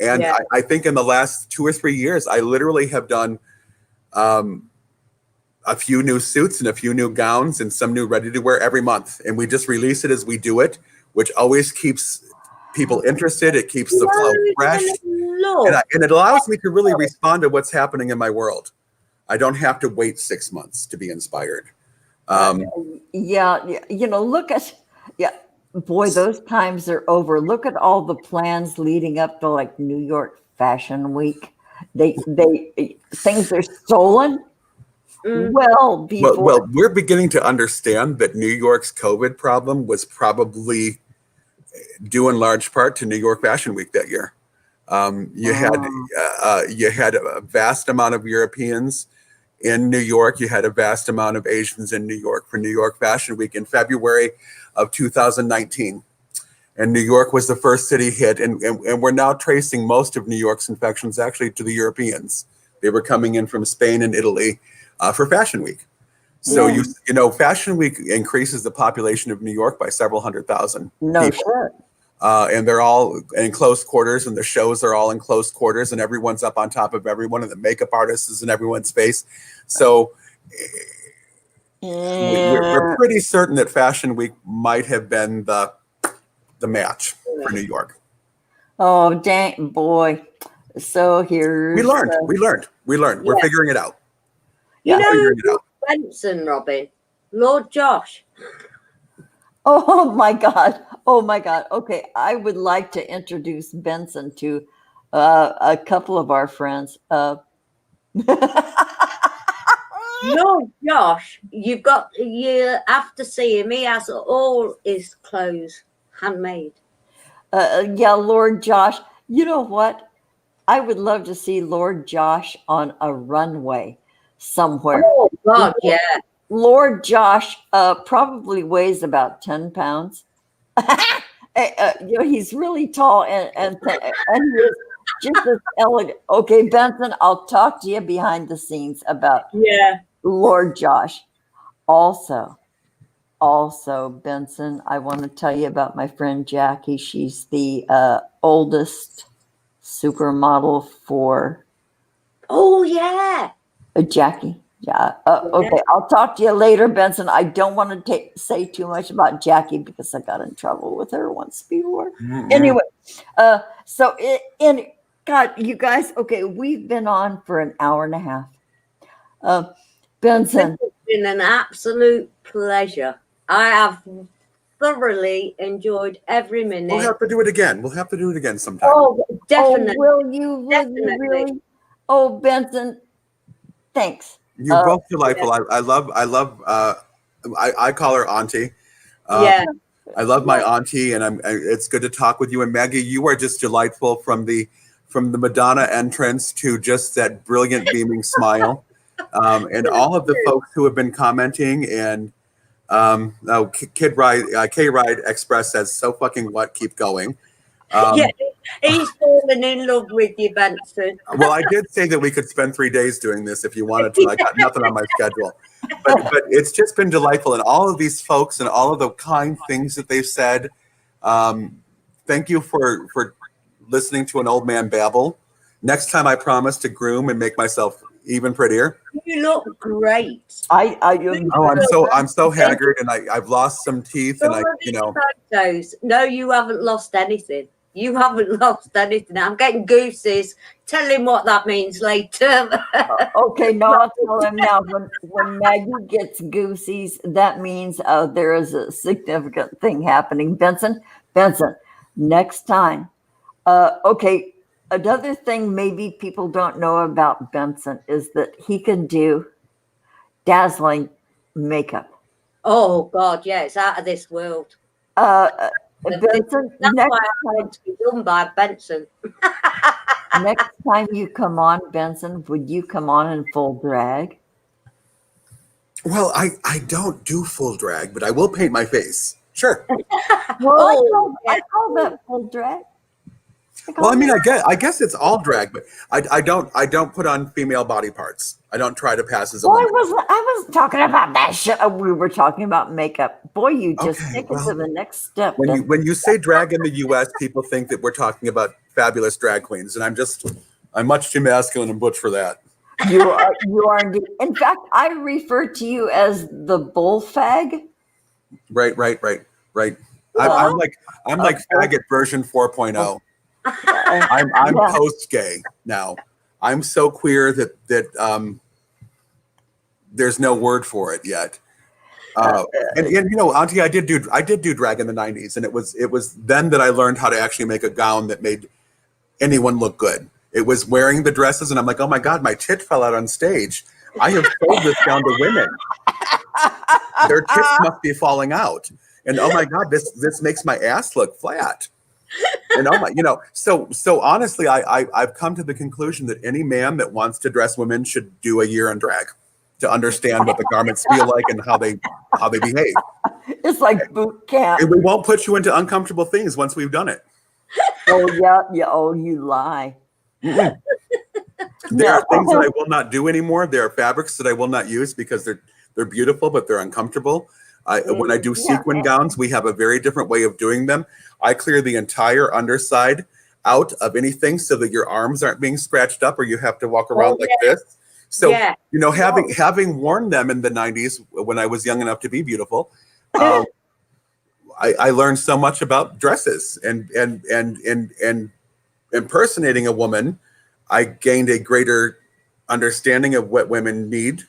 And I think in the last 2 or 3 years, I literally have done a few new suits and a few new gowns and some new ready to wear every month. And we just release it as we do it, which always keeps people interested. It keeps the flow fresh. And it allows me to really respond to what's happening in my world. I don't have to wait 6 months to be inspired. Look at, boy, those times are over. Look at all the plans leading up to like New York Fashion Week. Things are stolen. Well, before. Well, we're beginning to understand that New York's COVID problem was probably due in large part to New York Fashion Week that year. You had a vast amount of Europeans in New York. You had a vast amount of Asians in New York for New York Fashion Week in February of 2019. And New York was the first city hit. And we're now tracing most of New York's infections actually to the Europeans. They were coming in from Spain and Italy for Fashion Week. So, Fashion Week increases the population of New York by several 100,000 people. Sure. And they're all in close quarters, and the shows are all in close quarters, and everyone's up on top of everyone, and the makeup artist is in everyone's face. So we're pretty certain that Fashion Week might have been the match for New York. Oh, dang, boy. So here's... We learned. We're figuring it out. Benson, Robin, Lord Josh. Oh my God. Okay. I would like to introduce Benson to a couple of our friends. Lord Josh, you have to see him. He has all his clothes handmade. Lord Josh. You know what? I would love to see Lord Josh on a runway somewhere. Oh God, yeah. Lord Josh probably weighs about 10 pounds. He's really tall and he's just as elegant. Okay, Benson, I'll talk to you behind the scenes about Lord Josh. Also, Benson, I want to tell you about my friend Jackie. She's the oldest supermodel for. Oh yeah, Jackie. Yeah. Okay. I'll talk to you later, Benson. I don't want to say too much about Jackie because I got in trouble with her once before. Mm-hmm. Anyway, God, you guys. Okay, we've been on for an hour and a half. Benson, it's been an absolute pleasure. I have thoroughly enjoyed every minute. We'll have to do it again. We'll have to do it again sometime. Oh, definitely. Oh, will you Definitely. really? Oh, Benson, thanks. You're both delightful. I call her auntie. Yeah. I love my auntie, and it's good to talk with you. And Maggie, you are just delightful from the Madonna entrance to just that brilliant beaming smile, and all of the folks who have been commenting. And K Ride Express says, "So fucking what? Keep going." Yeah, he's fallen in love with you, Benson. Well, I did say that we could spend 3 days doing this if you wanted to. I got nothing on my schedule. But it's just been delightful. And all of these folks and all of the kind things that they've said, thank you for listening to an old man babble. Next time I promise to groom and make myself even prettier. You look great. I'm so haggard, and I've lost some teeth, and photos. No, you haven't lost anything. You haven't lost anything. I'm getting gooses. Tell him what that means later. Okay, no, I'll tell him now. When Maggie gets goosies, that means there is a significant thing happening. Benson, next time. Okay, another thing maybe people don't know about Benson is that he can do dazzling makeup. Oh, God, yeah, it's out of this world. Benson, That's next why I want to be done by Benson. next time you come on, Benson, would you come on in full drag? Well, I don't do full drag, but I will paint my face. Sure. Well, I call that full drag. Well, I mean, I guess it's all drag, but I don't put on female body parts. I don't try to pass as a woman. I wasn't talking about that shit. We were talking about makeup. Boy, you just take it to the next step. When you say drag in the U.S., people think that we're talking about fabulous drag queens, and I'm much too masculine and butch for that. You are indeed. In fact, I refer to you as the bull fag. Right. I'm like faggot version 4.0. I'm post gay now. I'm so queer that there's no word for it yet. And you know, Auntie, I did do drag in the 90s, and it was then that I learned how to actually make a gown that made anyone look good. It was wearing the dresses, and I'm like, oh my God, my tit fell out on stage. I have sold this gown to women. Their tits must be falling out. And oh my God, this makes my ass look flat. And oh my, so honestly, I've come to the conclusion that any man that wants to dress women should do a year in drag to understand what the garments feel like and how they behave. It's like boot camp. And we won't put you into uncomfortable things once we've done it. Oh yeah. Oh, you lie. Mm-hmm. There are things that I will not do anymore. There are fabrics that I will not use because they're beautiful, but they're uncomfortable. When I do sequin gowns, we have a very different way of doing them. I clear the entire underside out of anything so that your arms aren't being scratched up or you have to walk around like this. So, having worn them in the 90s when I was young enough to be beautiful, I learned so much about dresses and impersonating a woman. I gained a greater understanding of what women need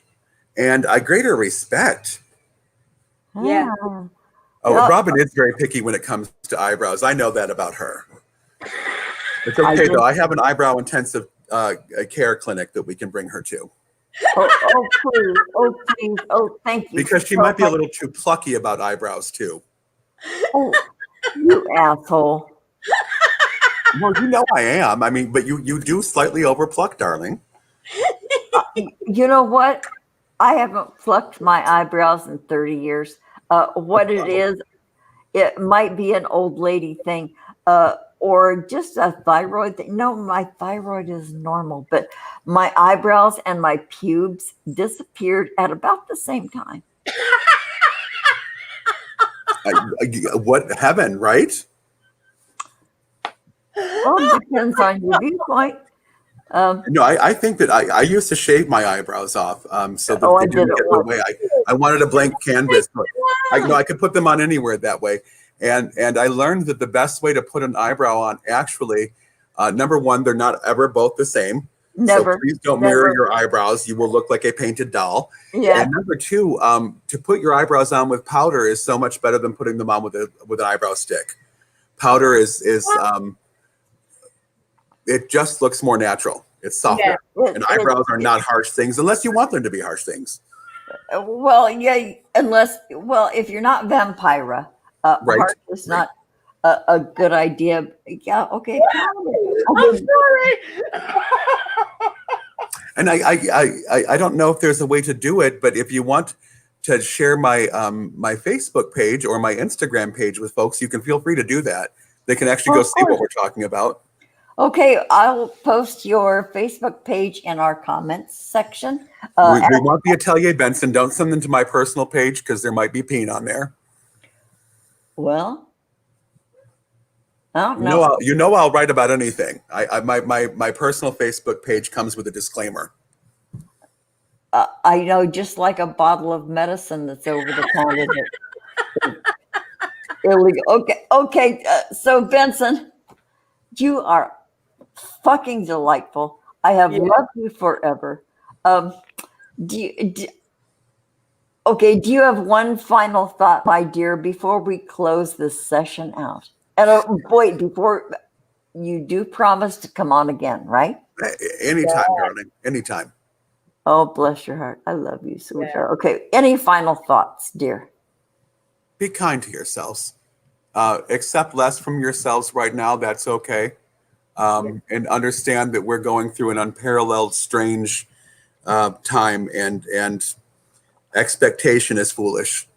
and a greater respect. Yeah. Oh, Robin is very picky when it comes to eyebrows. I know that about her. It's okay, though. I have an eyebrow intensive care clinic that we can bring her to. Oh, please. Oh, please. Oh, thank you. Because she might be a little too plucky about eyebrows, too. Oh, you asshole. Well, you know I am. I mean, but you do slightly overpluck, darling. You know what? I haven't plucked my eyebrows in 30 years. What it is, it might be an old lady thing or just a thyroid thing. No, my thyroid is normal, but my eyebrows and my pubes disappeared at about the same time. What heaven, right? Well, it depends on your viewpoint. No, I think that I used to shave my eyebrows off so that they didn't get in the way. I wanted a blank canvas. I could put them on anywhere that way. And I learned that the best way to put an eyebrow on, actually, number one, they're not ever both the same. Never. So please don't Never. mirror your eyebrows. You will look like a painted doll. Yeah. And number two, to put your eyebrows on with powder is so much better than putting them on with an eyebrow stick. Powder is it just looks more natural. It's softer. Yeah. And eyebrows are not harsh things unless you want them to be harsh things. Well, yeah, if you're not vampira, Right. heart is not a good idea. Yeah, okay. I'm sorry. And I don't know if there's a way to do it, but if you want to share my my Facebook page or my Instagram page with folks, you can feel free to do that. They can actually go see what we're talking about. Okay, I'll post your Facebook page in our comments section. We want the Atelier Benson. Don't send them to my personal page because there might be peen on there. Well, I don't know. You know I'll write about anything. My personal Facebook page comes with a disclaimer. I know, just like a bottle of medicine that's over the counter. Illegal. Okay. So Benson, you are fucking delightful. I have loved you forever. Do you have one final thought, my dear, before we close this session out? And wait, before you do promise to come on again, right? Anytime, darling. Anytime. Oh, bless your heart. I love you, sweetheart. Okay. Any final thoughts, dear? Be kind to yourselves. Accept less from yourselves right now. That's okay. And understand that we're going through an unparalleled, strange time, and expectation is foolish.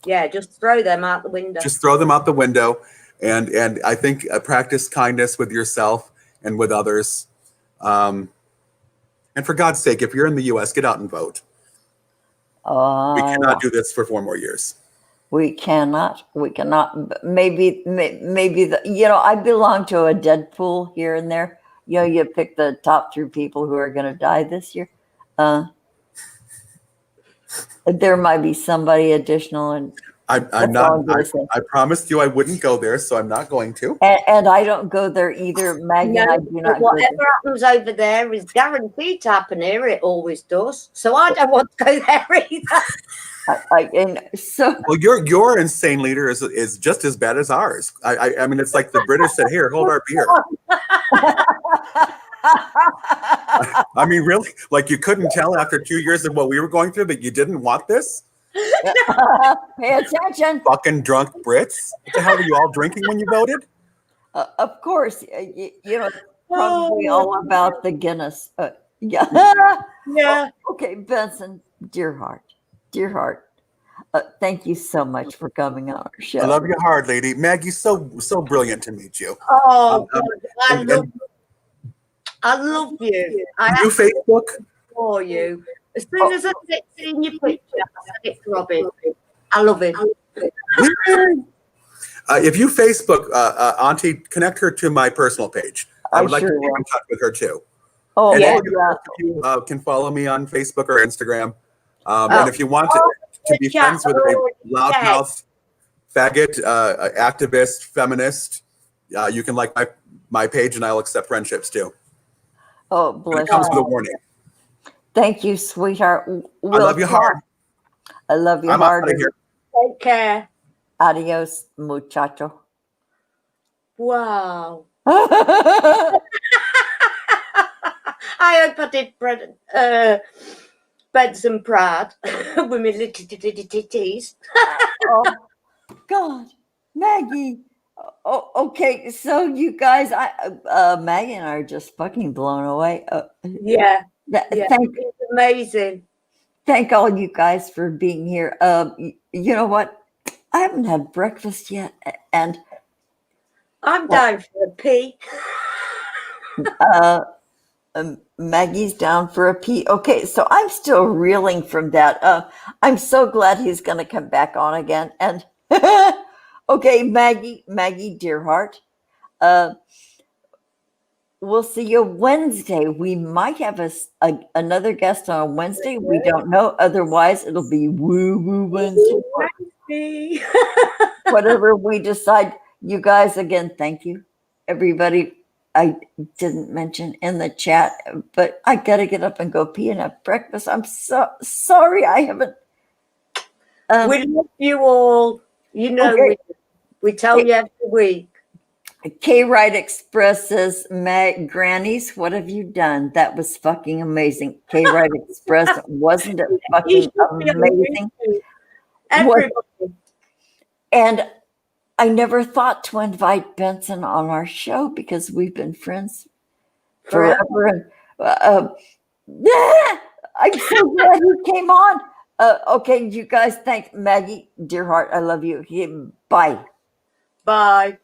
Yeah, just throw them out the window. Just throw them out the window, and I think practice kindness with yourself and with others. And for God's sake, if you're in the U.S., get out and vote. We cannot do this for 4 more years. We cannot. Maybe I belong to a Deadpool here and there. You pick the top 3 people who are going to die this year. There might be somebody additional, and I'm not. I promised you I wouldn't go there, so I'm not going to. And I don't go there either, Maggie. No, and I do not. whatever happens over there is guaranteed to happen here. It always does. So I don't want to go there either. Well, your insane leader is just as bad as ours. I mean, it's like the British said, "Here, hold our beer." I mean, really? Like you couldn't tell after 2 years of what we were going through that you didn't want this? Pay attention. Fucking drunk Brits. What the hell were you all drinking when you voted? Of course, probably all about the Guinness. Yeah. Yeah. Okay, Benson, dear heart. Thank you so much for coming on our show. I love you hard, lady. Maggie's so brilliant to meet you. Oh, I love you. You Facebook? For you. As soon as I see in your picture, I said it to Robin. I love him. If you Facebook Auntie, connect her to my personal page. I would like to keep in touch with her too. Oh, and yeah. You can follow me on Facebook or Instagram. And if you want to be friends with a loudmouth, faggot, activist, feminist, you can like my page, and I'll accept friendships too. Oh, bless you. It comes with a warning. Thank you, sweetheart. I love you hard. I love you I'm hard. out of here. Take care. Adios, muchacho. Wow. I hope I did Benson proud with my little titties. Oh, God. Maggie. Oh, okay. So you guys, Maggie and I are just fucking blown away. Yeah. It's amazing. Thank all you guys for being here. You know what? I haven't had breakfast yet, and I'm down for a pee. Maggie's down for a pee. Okay, so I'm still reeling from that. I'm so glad he's going to come back on again. And okay, Maggie, dear heart. We'll see you Wednesday. We might have another guest on Wednesday. We don't know. Otherwise, it'll be woo Wednesday. Whatever we decide. You guys, again, thank you. Everybody, I didn't mention in the chat, but I got to get up and go pee and have breakfast. I'm so sorry I haven't. We love you all. You know, Okay. we tell you every week. K Ride Express says, Grannies, what have you done? That was fucking amazing. K Ride Express, wasn't it fucking amazing? Everybody. And I never thought to invite Benson on our show because we've been friends forever. And I'm so glad you came on. Okay, you guys, thank Maggie, dear heart, I love you. Bye. Bye.